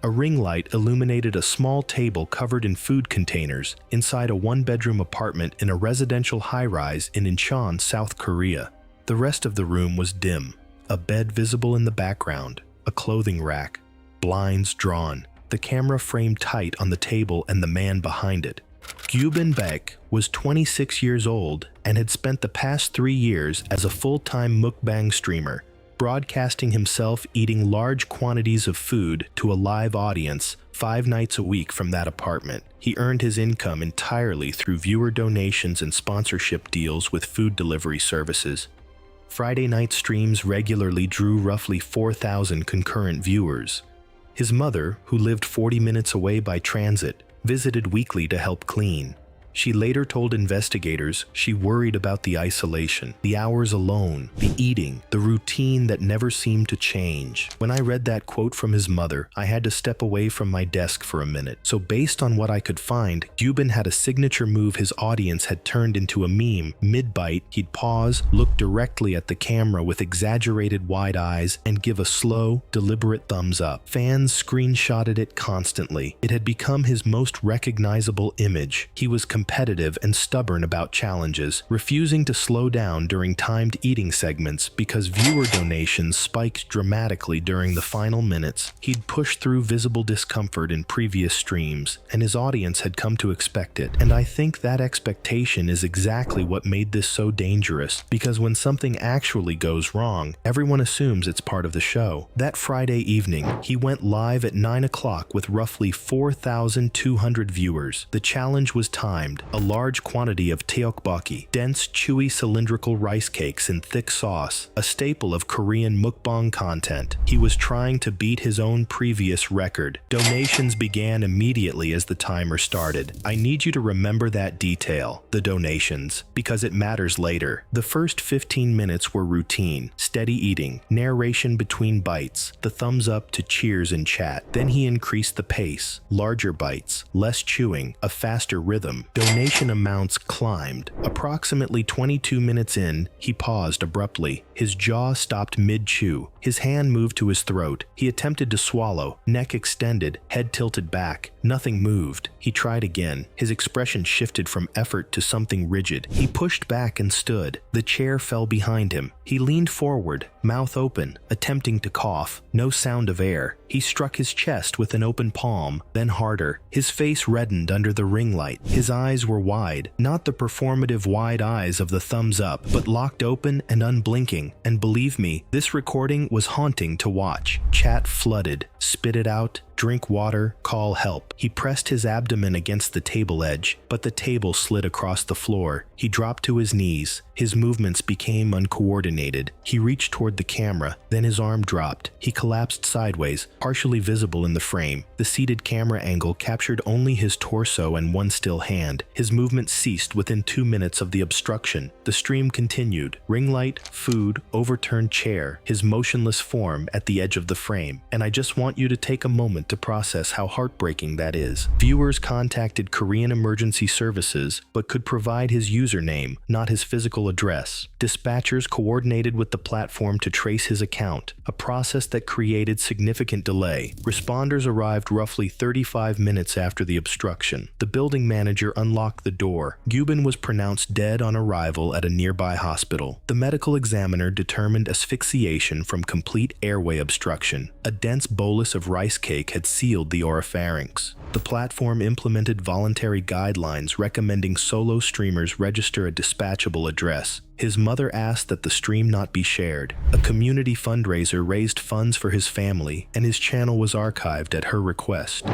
A ring light illuminated a small table covered in food containers inside a one-bedroom apartment in a residential high-rise in Incheon, South Korea. The rest of the room was dim. A bed visible in the background, a clothing rack, blinds drawn, the camera framed tight on the table and the man behind it. Gyubin Baek was 26 years old and had spent the past 3 years as a full-time mukbang streamer, broadcasting himself eating large quantities of food to a live audience 5 nights a week from that apartment. He earned his income entirely through viewer donations and sponsorship deals with food delivery services. Friday night streams regularly drew roughly 4,000 concurrent viewers. His mother, who lived 40 minutes away by transit, visited weekly to help clean. She later told investigators she worried about the isolation, the hours alone, the eating, the routine that never seemed to change. When I read that quote from his mother, I had to step away from my desk for a minute. So based on what I could find, Gubin had a signature move his audience had turned into a meme. Mid-bite, he'd pause, look directly at the camera with exaggerated wide eyes, and give a slow, deliberate thumbs up. Fans screenshotted it constantly. It had become his most recognizable image. He was competitive and stubborn about challenges, refusing to slow down during timed eating segments because viewer donations spiked dramatically during the final minutes. He'd pushed through visible discomfort in previous streams, and his audience had come to expect it. And I think that expectation is exactly what made this so dangerous, because when something actually goes wrong, everyone assumes it's part of the show. That Friday evening, he went live at 9 o'clock with roughly 4,200 viewers. The challenge was timed. A large quantity of tteokbokki, dense, chewy cylindrical rice cakes in thick sauce, a staple of Korean mukbang content. He was trying to beat his own previous record. Donations began immediately as the timer started. I need you to remember that detail, the donations, because it matters later. The first 15 minutes were routine, steady eating, narration between bites, the thumbs up to cheers in chat. Then he increased the pace, larger bites, less chewing, a faster rhythm. Donation amounts climbed. Approximately 22 minutes in, he paused abruptly. His jaw stopped mid-chew. His hand moved to his throat. He attempted to swallow, neck extended, head tilted back. Nothing moved. He tried again. His expression shifted from effort to something rigid. He pushed back and stood. The chair fell behind him. He leaned forward, mouth open, attempting to cough. No sound of air. He struck his chest with an open palm, then harder. His face reddened under the ring light. His eyes were wide, not the performative wide eyes of the thumbs up, but locked open and unblinking. And believe me, this recording was haunting to watch. Chat flooded. Spit it out. Drink water, call help. He pressed his abdomen against the table edge, but the table slid across the floor. He dropped to his knees. His movements became uncoordinated. He reached toward the camera, then his arm dropped. He collapsed sideways, partially visible in the frame. The seated camera angle captured only his torso and one still hand. His movement ceased within 2 minutes of the obstruction. The stream continued. Ring light, food, overturned chair, his motionless form at the edge of the frame. And I just want you to take a moment to process how heartbreaking that is. Viewers contacted Korean emergency services, but could provide his username, not his physical address. Dispatchers coordinated with the platform to trace his account, a process that created significant delay. Responders arrived roughly 35 minutes after the obstruction. The building manager unlocked the door. Gubin was pronounced dead on arrival at a nearby hospital. The medical examiner determined asphyxiation from complete airway obstruction. A dense bolus of rice cake had sealed the oropharynx. The platform implemented voluntary guidelines recommending solo streamers register a dispatchable address. His mother asked that the stream not be shared. A community fundraiser raised funds for his family, and his channel was archived at her request.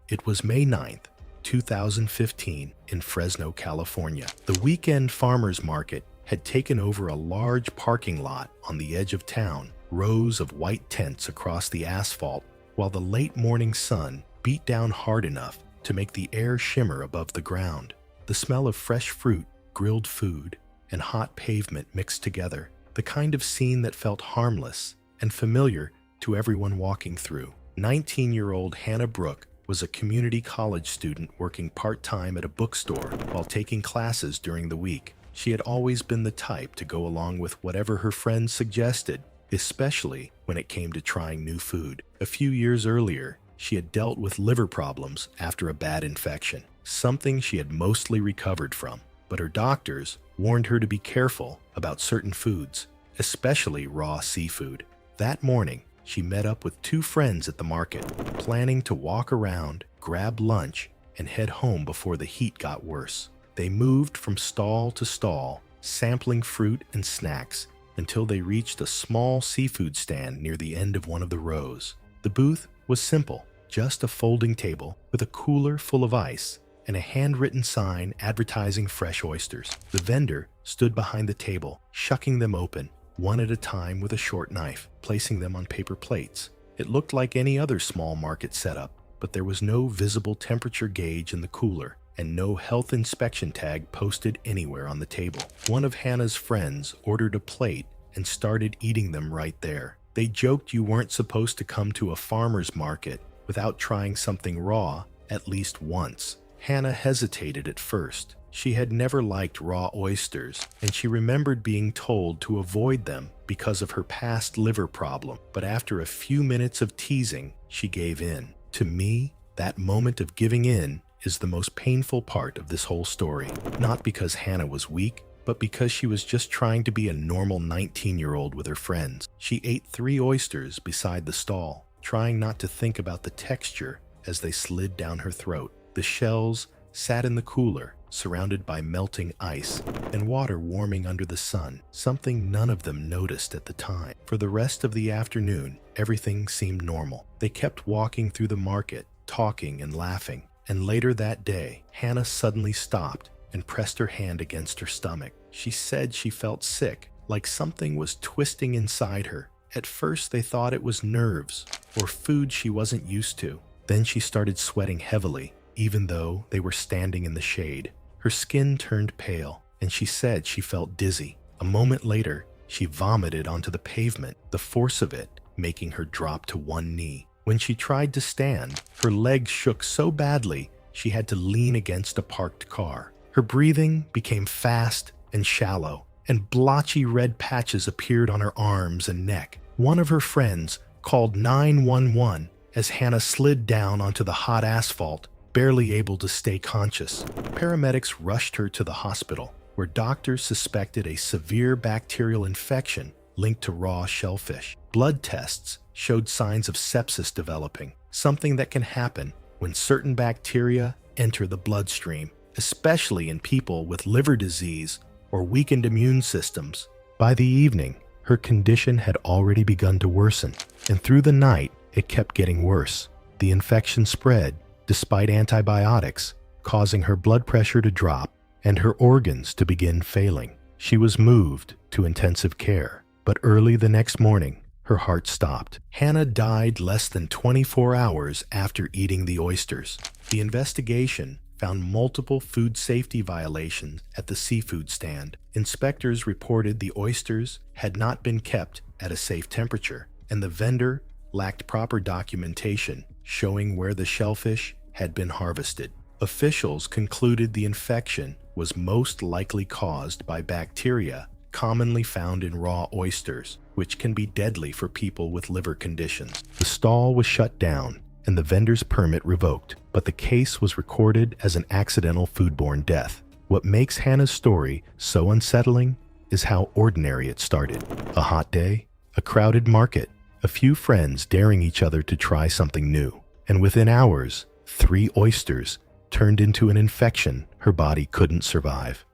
It was May 9th, 2015, in Fresno, California. The weekend farmers market had taken over a large parking lot on the edge of town. Rows of white tents across the asphalt, while the late morning sun beat down hard enough to make the air shimmer above the ground. The smell of fresh fruit, grilled food, and hot pavement mixed together, the kind of scene that felt harmless and familiar to everyone walking through. 19-year-old Hannah Brooke was a community college student working part-time at a bookstore while taking classes during the week. She had always been the type to go along with whatever her friends suggested, especially when it came to trying new food. A few years earlier, she had dealt with liver problems after a bad infection, something she had mostly recovered from. But her doctors warned her to be careful about certain foods, especially raw seafood. That morning, she met up with 2 friends at the market, planning to walk around, grab lunch, and head home before the heat got worse. They moved from stall to stall, sampling fruit and snacks, until they reached a small seafood stand near the end of one of the rows. The booth was simple, just a folding table with a cooler full of ice and a handwritten sign advertising fresh oysters. The vendor stood behind the table, shucking them open, one at a time with a short knife, placing them on paper plates. It looked like any other small market setup, but there was no visible temperature gauge in the cooler and no health inspection tag posted anywhere on the table. One of Hannah's friends ordered a plate and started eating them right there. They joked you weren't supposed to come to a farmer's market without trying something raw at least once. Hannah hesitated at first. She had never liked raw oysters, and she remembered being told to avoid them because of her past liver problem. But after a few minutes of teasing, she gave in. To me, that moment of giving in is the most painful part of this whole story. Not because Hannah was weak, but because she was just trying to be a normal 19-year-old with her friends. She ate 3 oysters beside the stall, trying not to think about the texture as they slid down her throat. The shells sat in the cooler, surrounded by melting ice and water warming under the sun, something none of them noticed at the time. For the rest of the afternoon, everything seemed normal. They kept walking through the market, talking and laughing, and later that day, Hannah suddenly stopped and pressed her hand against her stomach. She said she felt sick, like something was twisting inside her. At first, they thought it was nerves or food she wasn't used to. Then she started sweating heavily, even though they were standing in the shade. Her skin turned pale, and she said she felt dizzy. A moment later, she vomited onto the pavement, the force of it making her drop to one knee. When she tried to stand, her legs shook so badly she had to lean against a parked car. Her breathing became fast and shallow, and blotchy red patches appeared on her arms and neck. One of her friends called 911 as Hannah slid down onto the hot asphalt, barely able to stay conscious. Paramedics rushed her to the hospital, where doctors suspected a severe bacterial infection linked to raw shellfish. Blood tests showed signs of sepsis developing, something that can happen when certain bacteria enter the bloodstream, especially in people with liver disease or weakened immune systems. By the evening, her condition had already begun to worsen, and through the night, it kept getting worse. The infection spread despite antibiotics, causing her blood pressure to drop and her organs to begin failing. She was moved to intensive care, but early the next morning, her heart stopped. Hannah died less than 24 hours after eating the oysters. The investigation found multiple food safety violations at the seafood stand. Inspectors reported the oysters had not been kept at a safe temperature, and the vendor lacked proper documentation showing where the shellfish had been harvested. Officials concluded the infection was most likely caused by bacteria commonly found in raw oysters, which can be deadly for people with liver conditions. The stall was shut down and the vendor's permit revoked, but the case was recorded as an accidental foodborne death. What makes Hannah's story so unsettling is how ordinary it started. A hot day, a crowded market, a few friends daring each other to try something new, and within hours, 3 oysters turned into an infection her body couldn't survive.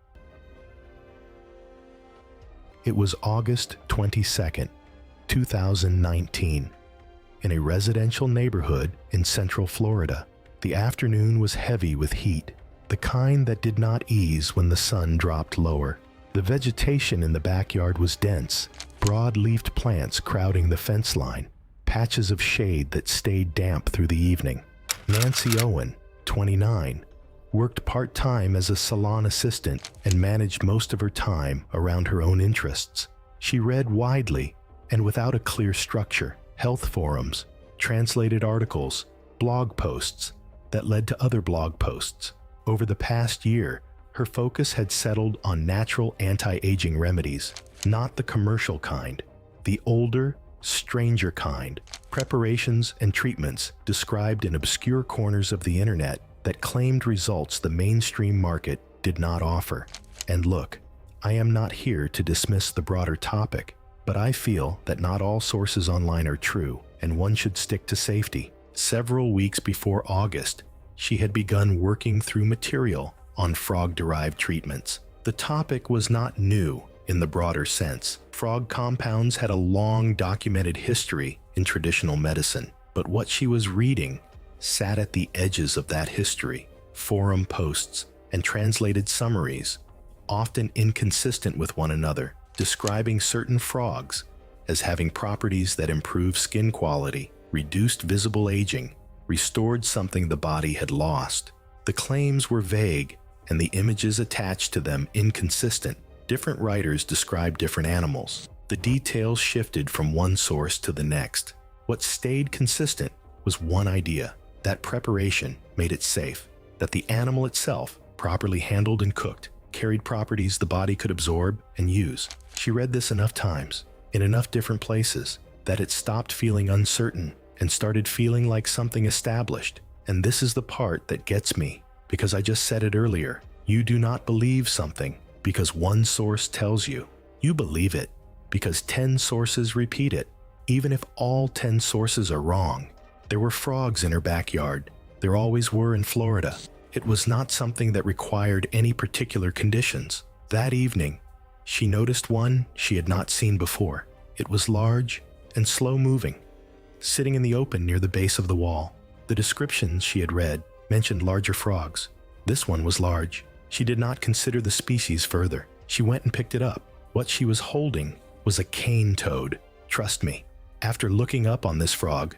It was August 22nd, 2019, in a residential neighborhood in Central Florida. The afternoon was heavy with heat, the kind that did not ease when the sun dropped lower. The vegetation in the backyard was dense, broad-leafed plants crowding the fence line, patches of shade that stayed damp through the evening. Nancy Owen, 29, worked part-time as a salon assistant and managed most of her time around her own interests. She read widely and without a clear structure: health forums, translated articles, blog posts that led to other blog posts. Over the past year, her focus had settled on natural anti-aging remedies, not the commercial kind, the older, stranger kind, preparations and treatments described in obscure corners of the internet that claimed results the mainstream market did not offer. And look, I am not here to dismiss the broader topic, but I feel that not all sources online are true, and one should stick to safety. Several weeks before August, she had begun working through material on frog-derived treatments. The topic was not new in the broader sense. Frog compounds had a long documented history in traditional medicine, but what she was reading sat at the edges of that history. forum posts, and translated summaries, often inconsistent with one another, describing certain frogs as having properties that improve skin quality, reduced visible aging, restored something the body had lost. The claims were vague, and the images attached to them inconsistent. Different writers described different animals. The details shifted from one source to the next. What stayed consistent was one idea: that preparation made it safe, that the animal itself, properly handled and cooked, carried properties the body could absorb and use. She read this enough times, in enough different places, that it stopped feeling uncertain and started feeling like something established. And this is the part that gets me, because I just said it earlier. You do not believe something because one source tells you. You believe it because 10 sources repeat it, even if all 10 sources are wrong. There were frogs in her backyard. There always were in Florida. It was not something that required any particular conditions. That evening, she noticed one she had not seen before. It was large and slow-moving, sitting in the open near the base of the wall. The descriptions she had read mentioned larger frogs. This one was large. She did not consider the species further. She went and picked it up. What she was holding was a cane toad. Trust me, after looking up on this frog,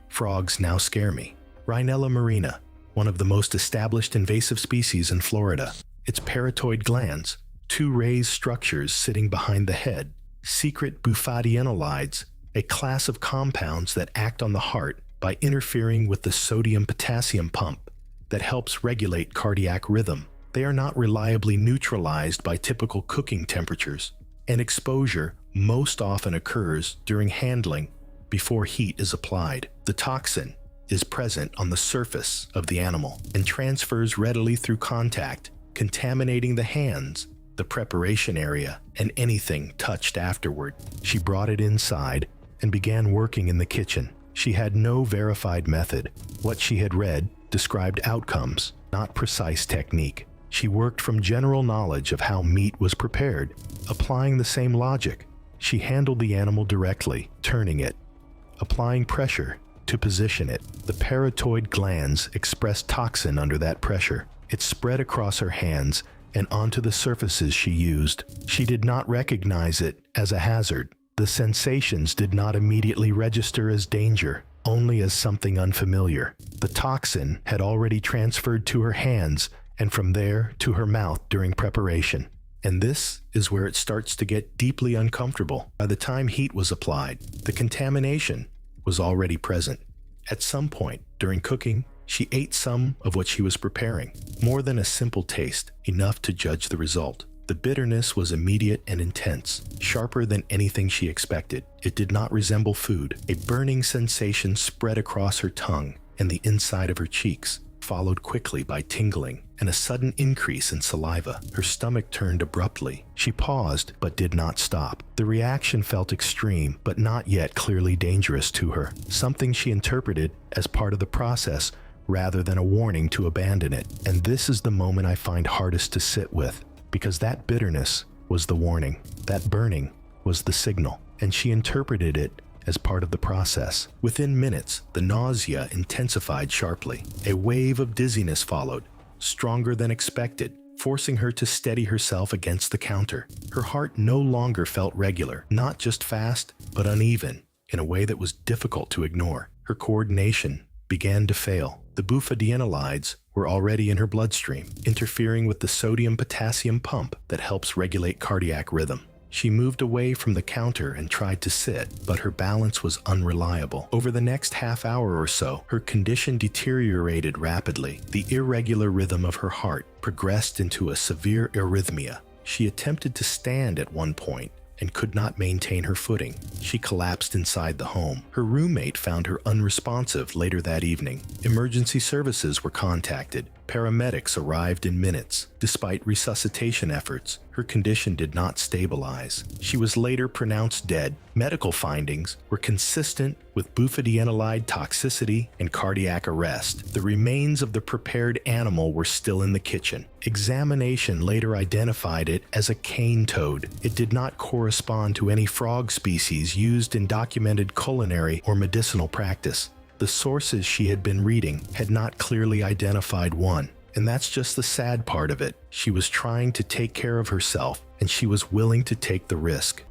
frogs now scare me. Rhinella marina, one of the most established invasive species in Florida. Its parotoid glands, 2 raised structures sitting behind the head, secret bufadienolides, a class of compounds that act on the heart by interfering with the sodium-potassium pump that helps regulate cardiac rhythm. They are not reliably neutralized by typical cooking temperatures, and exposure most often occurs during handling before heat is applied. The toxin is present on the surface of the animal and transfers readily through contact, contaminating the hands, the preparation area, and anything touched afterward. She brought it inside and began working in the kitchen. She had no verified method. What she had read described outcomes, not precise technique. She worked from general knowledge of how meat was prepared, applying the same logic. She handled the animal directly, turning it, applying pressure to position it. The parotoid glands expressed toxin under that pressure. It spread across her hands and onto the surfaces she used. She did not recognize it as a hazard. The sensations did not immediately register as danger, only as something unfamiliar. The toxin had already transferred to her hands and from there to her mouth during preparation. And this is where it starts to get deeply uncomfortable. By the time heat was applied, the contamination was already present. At some point during cooking, she ate some of what she was preparing. More than a simple taste, enough to judge the result. The bitterness was immediate and intense, sharper than anything she expected. It did not resemble food. A burning sensation spread across her tongue and the inside of her cheeks, followed quickly by tingling and a sudden increase in saliva. Her stomach turned abruptly. She paused, but did not stop. The reaction felt extreme, but not yet clearly dangerous to her, something she interpreted as part of the process rather than a warning to abandon it. And this is the moment I find hardest to sit with, because that bitterness was the warning. That burning was the signal, and she interpreted it as part of the process. Within minutes, the nausea intensified sharply. A wave of dizziness followed, stronger than expected, forcing her to steady herself against the counter. Her heart no longer felt regular, not just fast, but uneven, in a way that was difficult to ignore. Her coordination began to fail. The bufadienolides were already in her bloodstream, interfering with the sodium-potassium pump that helps regulate cardiac rhythm. She moved away from the counter and tried to sit, but her balance was unreliable. Over the next half hour or so, her condition deteriorated rapidly. The irregular rhythm of her heart progressed into a severe arrhythmia. She attempted to stand at one point and could not maintain her footing. She collapsed inside the home. Her roommate found her unresponsive later that evening. Emergency services were contacted. Paramedics arrived in minutes. Despite resuscitation efforts, her condition did not stabilize. She was later pronounced dead. Medical findings were consistent with bufadienolide toxicity and cardiac arrest. The remains of the prepared animal were still in the kitchen. Examination later identified it as a cane toad. It did not correspond to any frog species used in documented culinary or medicinal practice. The sources she had been reading had not clearly identified one. And that's just the sad part of it. She was trying to take care of herself, and she was willing to take the risk.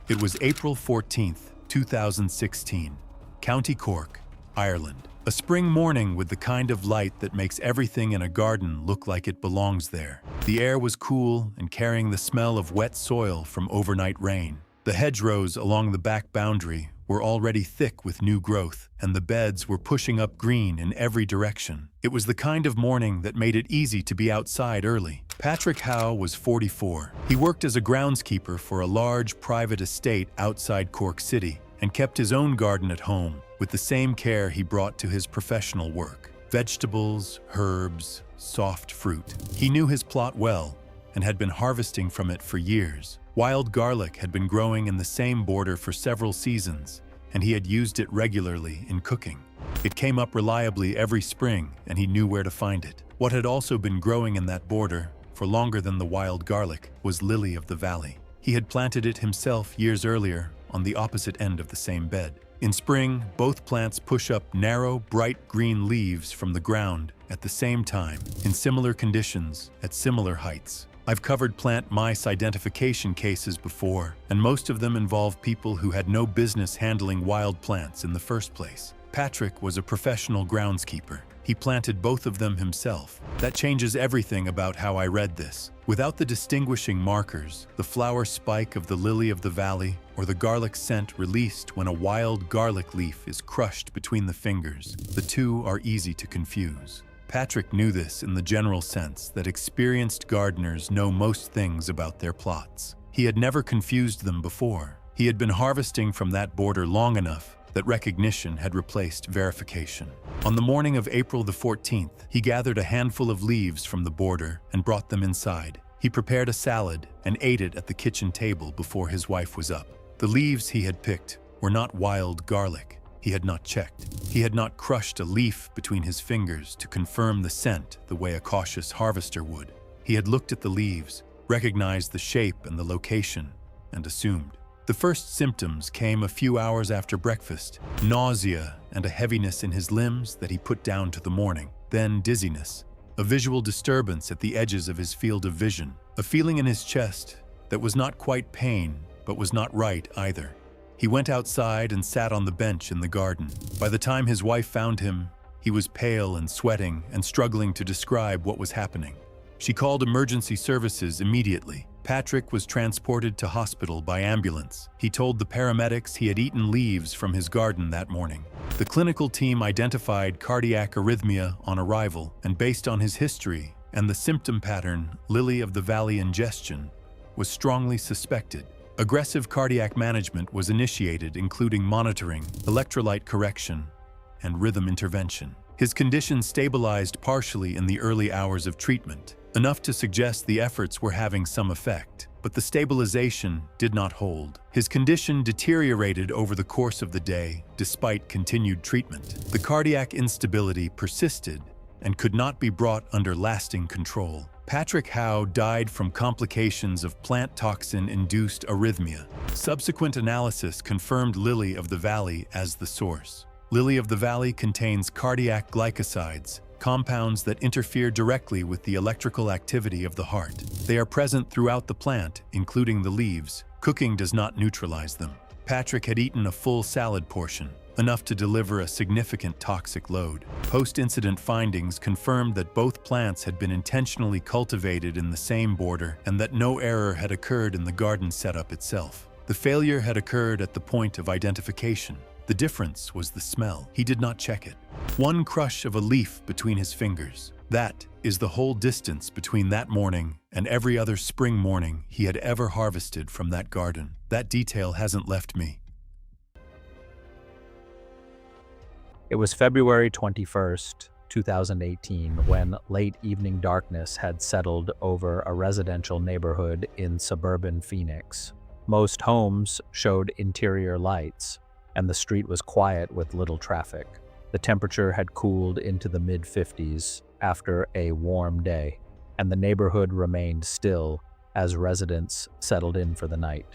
It was April 14th, 2016, County Cork, Ireland. A spring morning with the kind of light that makes everything in a garden look like it belongs there. The air was cool and carrying the smell of wet soil from overnight rain. The hedgerows along the back boundary were already thick with new growth, and the beds were pushing up green in every direction. It was the kind of morning that made it easy to be outside early. Patrick Howe was 44. He worked as a groundskeeper for a large private estate outside Cork City and kept his own garden at home with the same care he brought to his professional work. Vegetables, herbs, soft fruit. He knew his plot well and had been harvesting from it for years. Wild garlic had been growing in the same border for several seasons, and he had used it regularly in cooking. It came up reliably every spring, and he knew where to find it. What had also been growing in that border, for longer than the wild garlic, was lily of the valley. He had planted it himself years earlier on the opposite end of the same bed. In spring, both plants push up narrow, bright green leaves from the ground at the same time, in similar conditions, at similar heights. I've covered plant mice identification cases before, and most of them involve people who had no business handling wild plants in the first place. Patrick was a professional groundskeeper. He planted both of them himself. That changes everything about how I read this. Without the distinguishing markers, the flower spike of the lily of the valley, or the garlic scent released when a wild garlic leaf is crushed between the fingers, the two are easy to confuse. Patrick knew this in the general sense that experienced gardeners know most things about their plots. He had never confused them before. He had been harvesting from that border long enough that recognition had replaced verification. On the morning of April the 14th, he gathered a handful of leaves from the border and brought them inside. He prepared a salad and ate it at the kitchen table before his wife was up. The leaves he had picked were not wild garlic. He had not checked. He had not crushed a leaf between his fingers to confirm the scent the way a cautious harvester would. He had looked at the leaves, recognized the shape and the location, and assumed. The first symptoms came a few hours after breakfast, nausea and a heaviness in his limbs that he put down to the morning, then dizziness, a visual disturbance at the edges of his field of vision, a feeling in his chest that was not quite pain, but was not right either. He went outside and sat on the bench in the garden. By the time his wife found him, he was pale and sweating and struggling to describe what was happening. She called emergency services immediately. Patrick was transported to hospital by ambulance. He told the paramedics he had eaten leaves from his garden that morning. The clinical team identified cardiac arrhythmia on arrival, and based on his history and the symptom pattern, lily of the valley ingestion was strongly suspected. Aggressive cardiac management was initiated, including monitoring, electrolyte correction, and rhythm intervention. His condition stabilized partially in the early hours of treatment, enough to suggest the efforts were having some effect, but the stabilization did not hold. His condition deteriorated over the course of the day, despite continued treatment. The cardiac instability persisted and could not be brought under lasting control. Patrick Howe died from complications of plant toxin-induced arrhythmia. Subsequent analysis confirmed lily of the valley as the source. Lily of the valley contains cardiac glycosides, compounds that interfere directly with the electrical activity of the heart. They are present throughout the plant, including the leaves. Cooking does not neutralize them. Patrick had eaten a full salad portion, enough to deliver a significant toxic load. Post-incident findings confirmed that both plants had been intentionally cultivated in the same border and that no error had occurred in the garden setup itself. The failure had occurred at the point of identification. The difference was the smell. He did not check it. One crush of a leaf between his fingers. That is the whole distance between that morning and every other spring morning he had ever harvested from that garden. That detail hasn't left me. It was February 21st, 2018, when late evening darkness had settled over a residential neighborhood in suburban Phoenix. Most homes showed interior lights, and the street was quiet with little traffic. The temperature had cooled into the mid-50s after a warm day, and the neighborhood remained still as residents settled in for the night.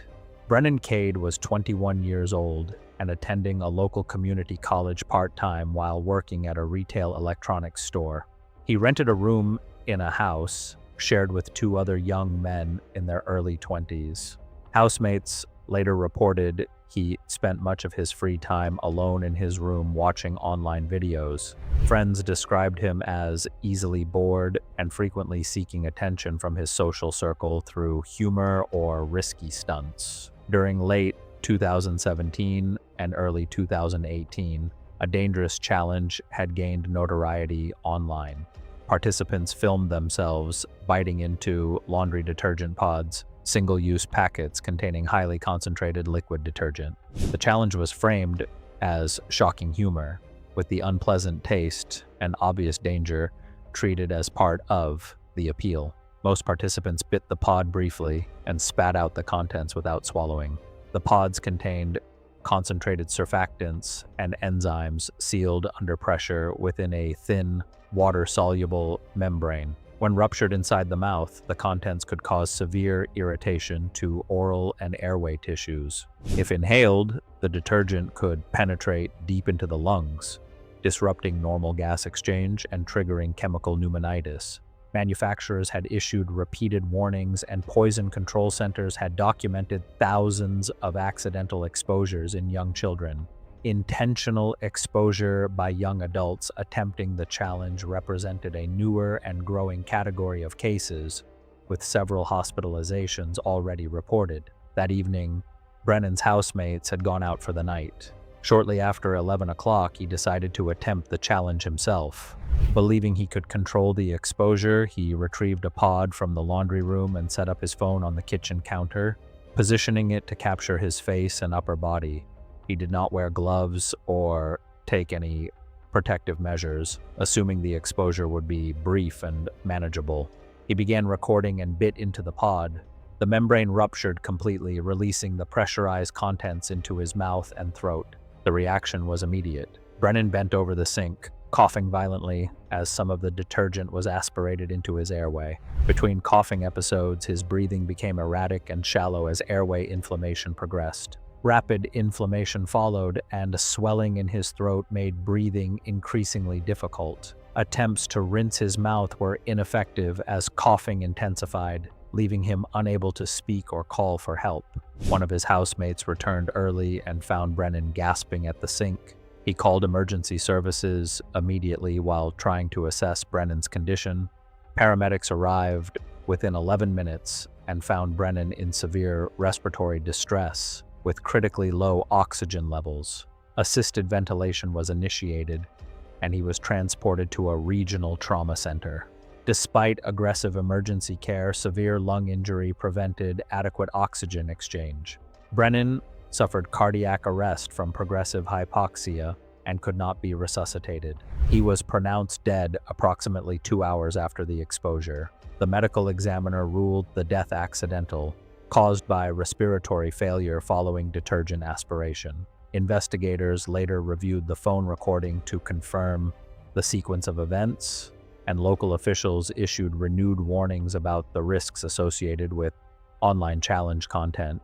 Brennan Cade was 21 years old and attending a local community college part-time while working at a retail electronics store. He rented a room in a house shared with two other young men in their early 20s. Housemates later reported he spent much of his free time alone in his room watching online videos. Friends described him as easily bored and frequently seeking attention from his social circle through humor or risky stunts. During late 2017 and early 2018, a dangerous challenge had gained notoriety online. Participants filmed themselves biting into laundry detergent pods, single-use packets containing highly concentrated liquid detergent. The challenge was framed as shocking humor, with the unpleasant taste and obvious danger treated as part of the appeal. Most participants bit the pod briefly and spat out the contents without swallowing. The pods contained concentrated surfactants and enzymes sealed under pressure within a thin, water-soluble membrane. When ruptured inside the mouth, the contents could cause severe irritation to oral and airway tissues. If inhaled, the detergent could penetrate deep into the lungs, disrupting normal gas exchange and triggering chemical pneumonitis. Manufacturers had issued repeated warnings, and poison control centers had documented thousands of accidental exposures in young children. Intentional exposure by young adults attempting the challenge represented a newer and growing category of cases, with several hospitalizations already reported. That evening, Brennan's housemates had gone out for the night. Shortly after 11 o'clock, he decided to attempt the challenge himself. Believing he could control the exposure, he retrieved a pod from the laundry room and set up his phone on the kitchen counter, positioning it to capture his face and upper body. He did not wear gloves or take any protective measures, assuming the exposure would be brief and manageable. He began recording and bit into the pod. The membrane ruptured completely, releasing the pressurized contents into his mouth and throat. The reaction was immediate. Brennan bent over the sink, coughing violently as some of the detergent was aspirated into his airway. Between coughing episodes, his breathing became erratic and shallow as airway inflammation progressed. Rapid inflammation followed, and swelling in his throat made breathing increasingly difficult. Attempts to rinse his mouth were ineffective as coughing intensified, leaving him unable to speak or call for help. One of his housemates returned early and found Brennan gasping at the sink. He called emergency services immediately while trying to assess Brennan's condition. Paramedics arrived within 11 minutes and found Brennan in severe respiratory distress with critically low oxygen levels. Assisted ventilation was initiated, and he was transported to a regional trauma center. Despite aggressive emergency care, severe lung injury prevented adequate oxygen exchange. Brennan suffered cardiac arrest from progressive hypoxia and could not be resuscitated. He was pronounced dead approximately 2 hours after the exposure. The medical examiner ruled the death accidental, caused by respiratory failure following detergent aspiration. Investigators later reviewed the phone recording to confirm the sequence of events, and local officials issued renewed warnings about the risks associated with online challenge content.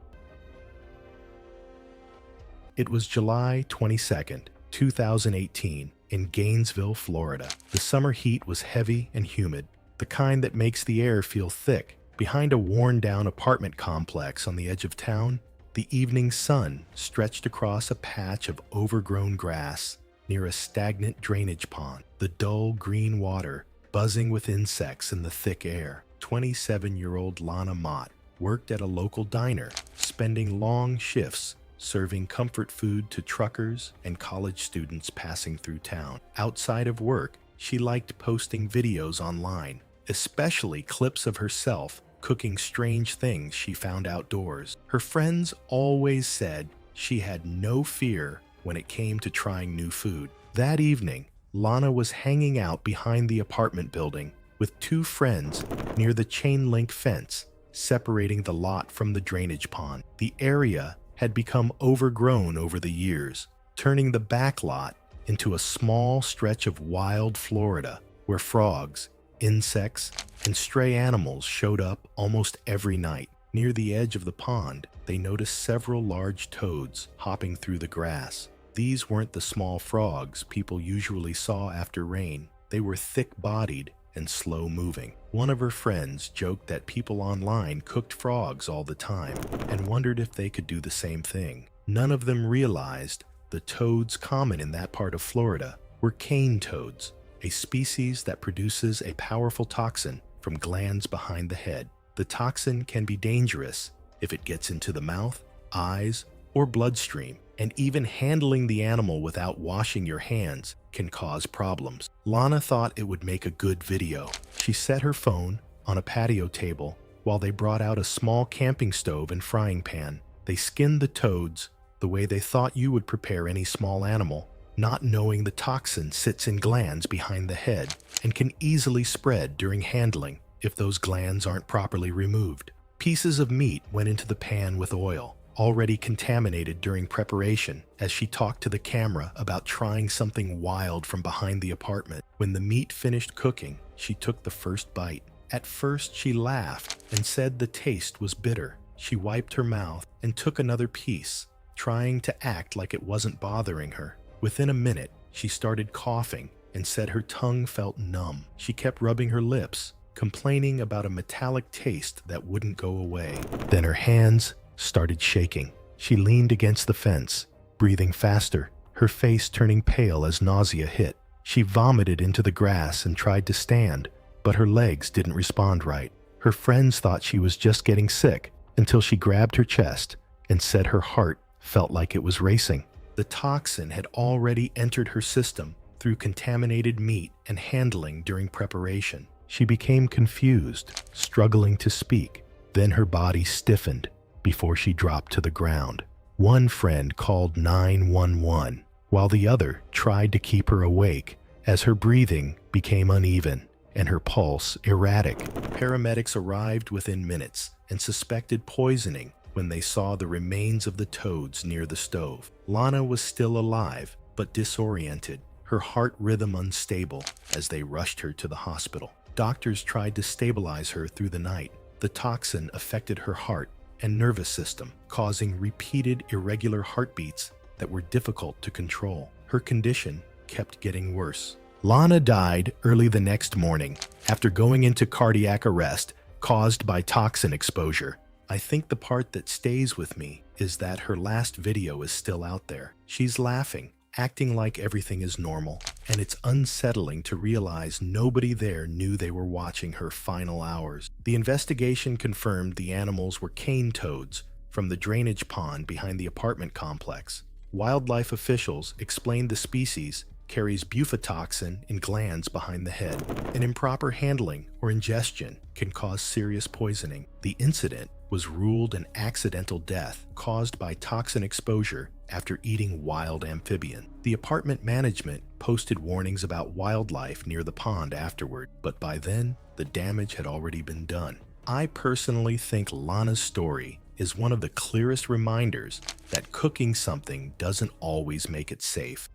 It was July 22nd, 2018, in Gainesville, Florida. The summer heat was heavy and humid, the kind that makes the air feel thick. Behind a worn-down apartment complex on the edge of town, the evening sun stretched across a patch of overgrown grass near a stagnant drainage pond, the dull green water buzzing with insects in the thick air. 27-year-old Lana Mott worked at a local diner, spending long shifts serving comfort food to truckers and college students passing through town. Outside of work, she liked posting videos online, especially clips of herself cooking strange things she found outdoors. Her friends always said she had no fear when it came to trying new food. That evening, Lana was hanging out behind the apartment building with two friends near the chain link fence separating the lot from the drainage pond. The area had become overgrown over the years, turning the back lot into a small stretch of wild Florida where frogs, insects, and stray animals showed up almost every night. Near the edge of the pond, they noticed several large toads hopping through the grass. These weren't the small frogs people usually saw after rain. They were thick-bodied and slow-moving. One of her friends joked that people online cooked frogs all the time and wondered if they could do the same thing. None of them realized the toads common in that part of Florida were cane toads, a species that produces a powerful toxin from glands behind the head. The toxin can be dangerous if it gets into the mouth, eyes, or bloodstream, and even handling the animal without washing your hands can cause problems. Lana thought it would make a good video. She set her phone on a patio table while they brought out a small camping stove and frying pan. They skinned the toads the way they thought you would prepare any small animal, not knowing the toxin sits in glands behind the head and can easily spread during handling if those glands aren't properly removed. Pieces of meat went into the pan with oil, already contaminated during preparation, as she talked to the camera about trying something wild from behind the apartment. When the meat finished cooking, she took the first bite. At first, she laughed and said the taste was bitter. She wiped her mouth and took another piece, trying to act like it wasn't bothering her. Within a minute, she started coughing and said her tongue felt numb. She kept rubbing her lips, complaining about a metallic taste that wouldn't go away. Then her hands started shaking. She leaned against the fence, breathing faster, her face turning pale as nausea hit. She vomited into the grass and tried to stand, but her legs didn't respond right. Her friends thought she was just getting sick until she grabbed her chest and said her heart felt like it was racing. The toxin had already entered her system through contaminated meat and handling during preparation. She became confused, struggling to speak. Then her body stiffened before she dropped to the ground. One friend called 911, while the other tried to keep her awake as her breathing became uneven and her pulse erratic. Paramedics arrived within minutes and suspected poisoning when they saw the remains of the toads near the stove. Lana was still alive, but disoriented, her heart rhythm unstable as they rushed her to the hospital. Doctors tried to stabilize her through the night. The toxin affected her heart and nervous system, causing repeated irregular heartbeats that were difficult to control. Her condition kept getting worse. Lana died early the next morning after going into cardiac arrest caused by toxin exposure. I think the part that stays with me is that her last video is still out there. She's laughing, acting like everything is normal, and it's unsettling to realize nobody there knew they were watching her final hours. The investigation confirmed the animals were cane toads from the drainage pond behind the apartment complex. Wildlife officials explained the species carries bufatoxin in glands behind the head, and improper handling or ingestion can cause serious poisoning. The incident was ruled an accidental death caused by toxin exposure after eating wild amphibian. The apartment management posted warnings about wildlife near the pond afterward, but by then, the damage had already been done. I personally think Lana's story is one of the clearest reminders that cooking something doesn't always make it safe.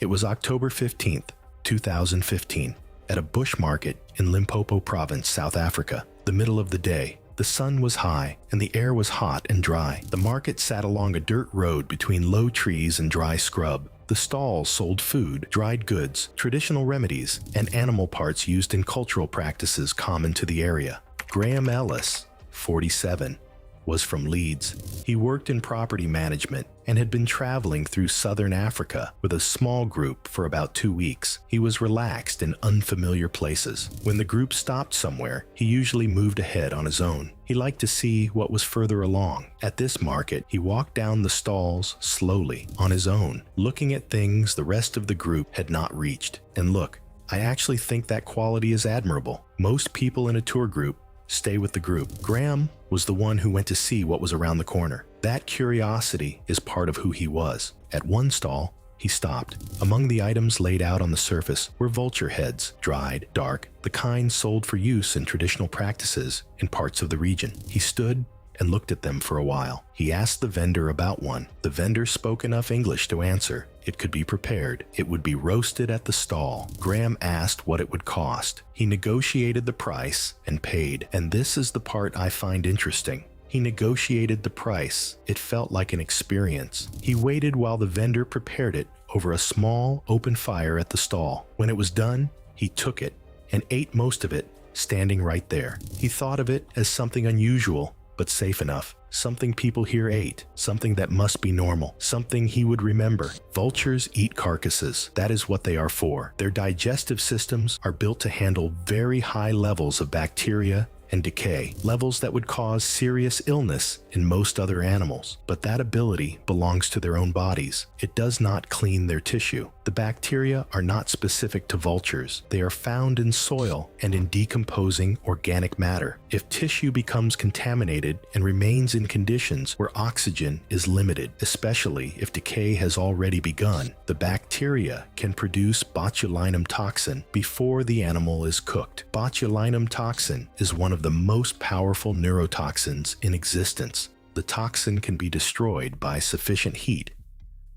It was October 15th, 2015, at a bush market in Limpopo Province, South Africa. The middle of the day, the sun was high and the air was hot and dry. The market sat along a dirt road between low trees and dry scrub. The stalls sold food, dried goods, traditional remedies, and animal parts used in cultural practices common to the area. Graham Ellis, 47, was from Leeds. He worked in property management and had been traveling through southern Africa with a small group for about 2 weeks. He was relaxed in unfamiliar places. When the group stopped somewhere, he usually moved ahead on his own. He liked to see what was further along. At this market, he walked down the stalls slowly on his own, looking at things the rest of the group had not reached. And look, I actually think that quality is admirable. Most people in a tour group stay with the group. Graham was the one who went to see what was around the corner. That curiosity is part of who he was. At one stall, he stopped. Among the items laid out on the surface were vulture heads, dried, dark, the kind sold for use in traditional practices in parts of the region. He stood and looked at them for a while. He asked the vendor about one. The vendor spoke enough English to answer, it could be prepared. It would be roasted at the stall. Graham asked what it would cost. He negotiated the price and paid. And this is the part I find interesting. He negotiated the price. It felt like an experience. He waited while the vendor prepared it over a small open fire at the stall. When it was done, he took it and ate most of it, standing right there. He thought of it as something unusual, but safe enough. Something people here ate, something that must be normal, something he would remember. Vultures eat carcasses. That is what they are for. Their digestive systems are built to handle very high levels of bacteria and decay, levels that would cause serious illness in most other animals. But that ability belongs to their own bodies. It does not clean their tissue. The bacteria are not specific to vultures. They are found in soil and in decomposing organic matter. If tissue becomes contaminated and remains in conditions where oxygen is limited, especially if decay has already begun, the bacteria can produce botulinum toxin before the animal is cooked. Botulinum toxin is one of the most powerful neurotoxins in existence. The toxin can be destroyed by sufficient heat,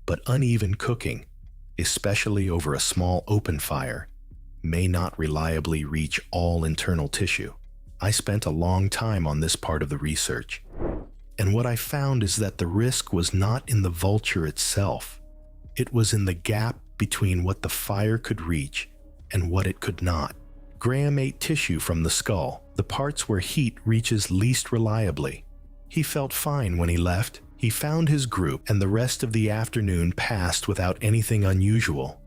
but uneven cooking, especially over a small open fire, may not reliably reach all internal tissue. I spent a long time on this part of the research, and what I found is that the risk was not in the vulture itself. It was in the gap between what the fire could reach and what it could not. Graham ate tissue from the skull, the parts where heat reaches least reliably. He felt fine when he left. He found his group, and the rest of the afternoon passed without anything unusual.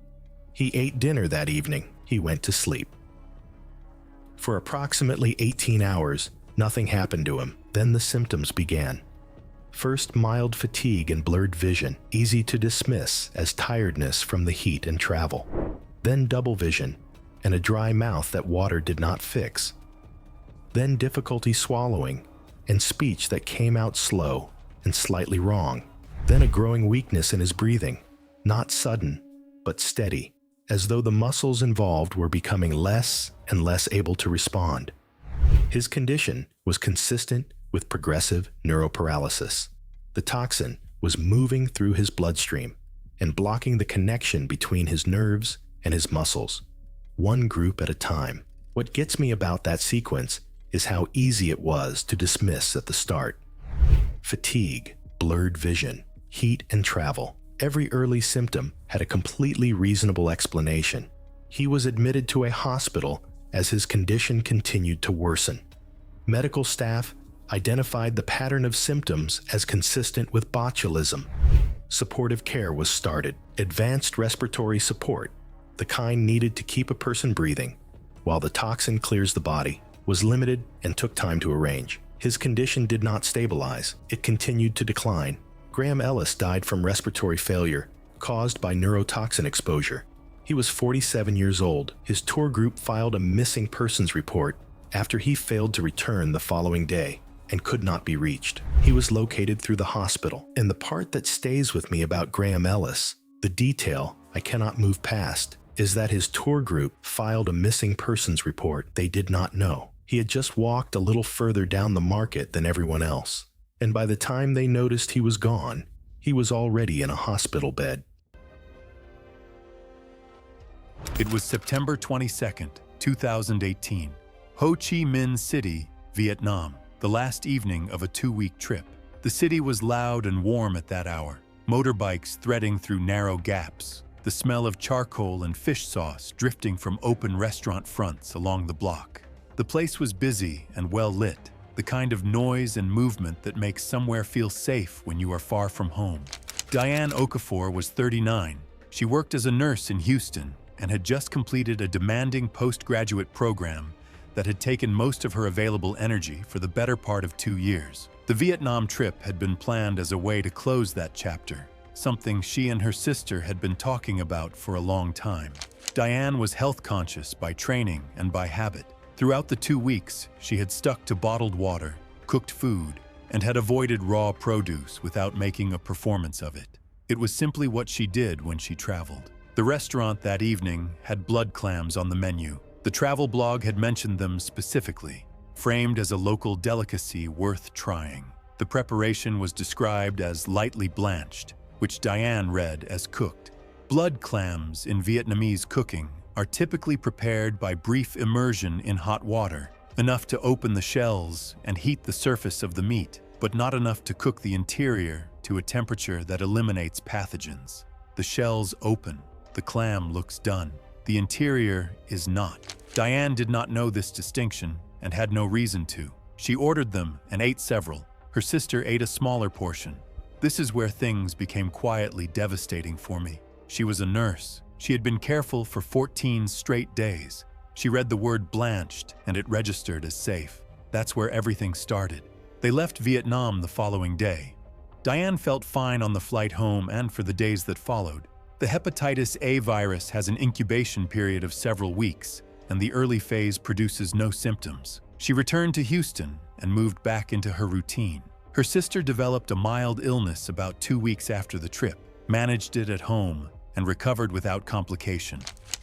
He ate dinner that evening. He went to sleep. For approximately 18 hours, nothing happened to him. Then the symptoms began. First, mild fatigue and blurred vision, easy to dismiss as tiredness from the heat and travel. Then double vision, and a dry mouth that water did not fix. Then difficulty swallowing, and speech that came out slow and slightly wrong. Then a growing weakness in his breathing, not sudden, but steady, as though the muscles involved were becoming less and less able to respond. His condition was consistent with progressive neuroparalysis. The toxin was moving through his bloodstream and blocking the connection between his nerves and his muscles, one group at a time. What gets me about that sequence is how easy it was to dismiss at the start. Fatigue, blurred vision, heat, and travel. Every early symptom had a completely reasonable explanation. He was admitted to a hospital as his condition continued to worsen. Medical staff identified the pattern of symptoms as consistent with botulism. Supportive care was started. Advanced respiratory support, the kind needed to keep a person breathing while the toxin clears the body, was limited and took time to arrange. His condition did not stabilize. It continued to decline. Graham Ellis died from respiratory failure caused by neurotoxin exposure. He was 47 years old. His tour group filed a missing persons report after he failed to return the following day and could not be reached. He was located through the hospital. And the part that stays with me about Graham Ellis, the detail I cannot move past, is that his tour group filed a missing persons report they did not know. He had just walked a little further down the market than everyone else, and by the time they noticed he was gone, he was already in a hospital bed. It was September 22nd, 2018, Ho Chi Minh City, Vietnam, the last evening of a 2-week trip. The city was loud and warm at that hour, motorbikes threading through narrow gaps, the smell of charcoal and fish sauce drifting from open restaurant fronts along the block. The place was busy and well lit, the kind of noise and movement that makes somewhere feel safe when you are far from home. Diane Okafor was 39. She worked as a nurse in Houston and had just completed a demanding postgraduate program that had taken most of her available energy for the better part of 2 years. The Vietnam trip had been planned as a way to close that chapter, something she and her sister had been talking about for a long time. Diane was health conscious by training and by habit. Throughout the 2 weeks, she had stuck to bottled water, cooked food, and had avoided raw produce without making a performance of it. It was simply what she did when she traveled. The restaurant that evening had blood clams on the menu. The travel blog had mentioned them specifically, framed as a local delicacy worth trying. The preparation was described as lightly blanched, which Diane read as cooked. Blood clams in Vietnamese cooking are typically prepared by brief immersion in hot water, enough to open the shells and heat the surface of the meat, but not enough to cook the interior to a temperature that eliminates pathogens. The shells open, the clam looks done. The interior is not. Diane did not know this distinction and had no reason to. She ordered them and ate several. Her sister ate a smaller portion. This is where things became quietly devastating for me. She was a nurse. She had been careful for 14 straight days. She read the word blanched and it registered as safe. That's where everything started. They left Vietnam the following day. Diane felt fine on the flight home and for the days that followed. The hepatitis A virus has an incubation period of several weeks, and the early phase produces no symptoms. She returned to Houston and moved back into her routine. Her sister developed a mild illness about 2 weeks after the trip, managed it at home, and recovered without complication.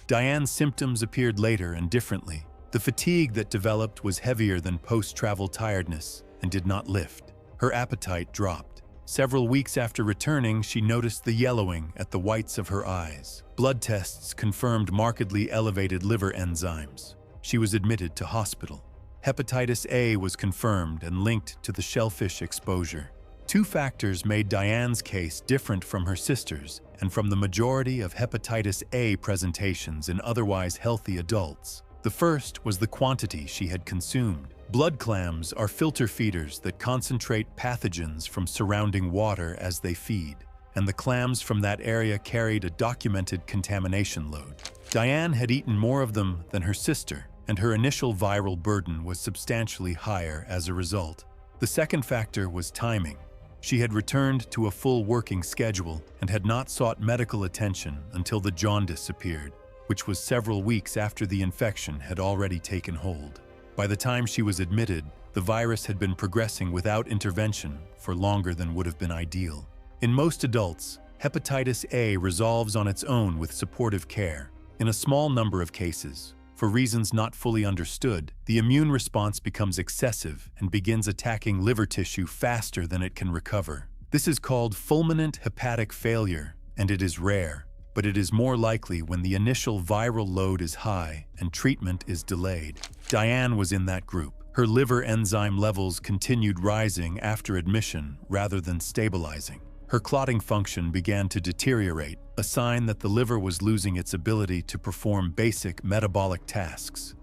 Diane's symptoms appeared later and differently. The fatigue that developed was heavier than post-travel tiredness and did not lift. Her appetite dropped. Several weeks after returning, she noticed the yellowing at the whites of her eyes. Blood tests confirmed markedly elevated liver enzymes. She was admitted to hospital. Hepatitis A was confirmed and linked to the shellfish exposure. 2 factors made Diane's case different from her sister's and from the majority of hepatitis A presentations in otherwise healthy adults. The first was the quantity she had consumed. Blood clams are filter feeders that concentrate pathogens from surrounding water as they feed, and the clams from that area carried a documented contamination load. Diane had eaten more of them than her sister, and her initial viral burden was substantially higher as a result. The second factor was timing. She had returned to a full working schedule and had not sought medical attention until the jaundice appeared, which was several weeks after the infection had already taken hold. By the time she was admitted, the virus had been progressing without intervention for longer than would have been ideal. In most adults, hepatitis A resolves on its own with supportive care. In a small number of cases, for reasons not fully understood, the immune response becomes excessive and begins attacking liver tissue faster than it can recover. This is called fulminant hepatic failure, and it is rare, but it is more likely when the initial viral load is high and treatment is delayed. Diane was in that group. Her liver enzyme levels continued rising after admission rather than stabilizing. Her clotting function began to deteriorate, a sign that the liver was losing its ability to perform basic metabolic tasks.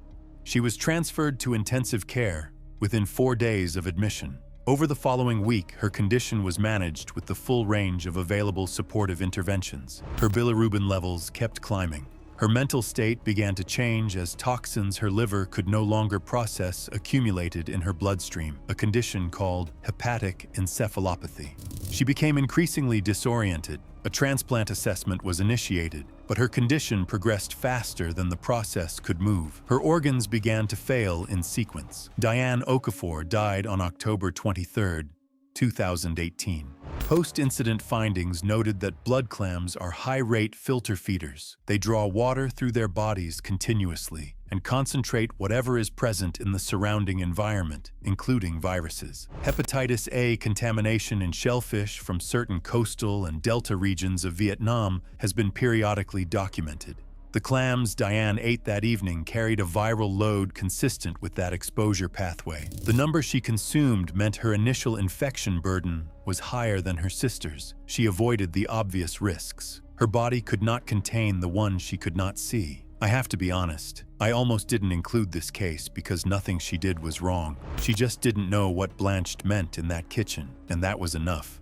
She was transferred to intensive care within 4 days of admission. Over the following week, her condition was managed with the full range of available supportive interventions. Her bilirubin levels kept climbing. Her mental state began to change as toxins her liver could no longer process accumulated in her bloodstream, a condition called hepatic encephalopathy. She became increasingly disoriented. A transplant assessment was initiated, but her condition progressed faster than the process could move. Her organs began to fail in sequence. Diane Okafor died on October 23, 2018. Post-incident findings noted that blood clams are high-rate filter feeders. They draw water through their bodies continuously and concentrate whatever is present in the surrounding environment, including viruses. Hepatitis A contamination in shellfish from certain coastal and delta regions of Vietnam has been periodically documented. The clams Diane ate that evening carried a viral load consistent with that exposure pathway. The number she consumed meant her initial infection burden was higher than her sister's. She avoided the obvious risks. Her body could not contain the one she could not see. I have to be honest, I almost didn't include this case because nothing she did was wrong. She just didn't know what blanched meant in that kitchen, and that was enough.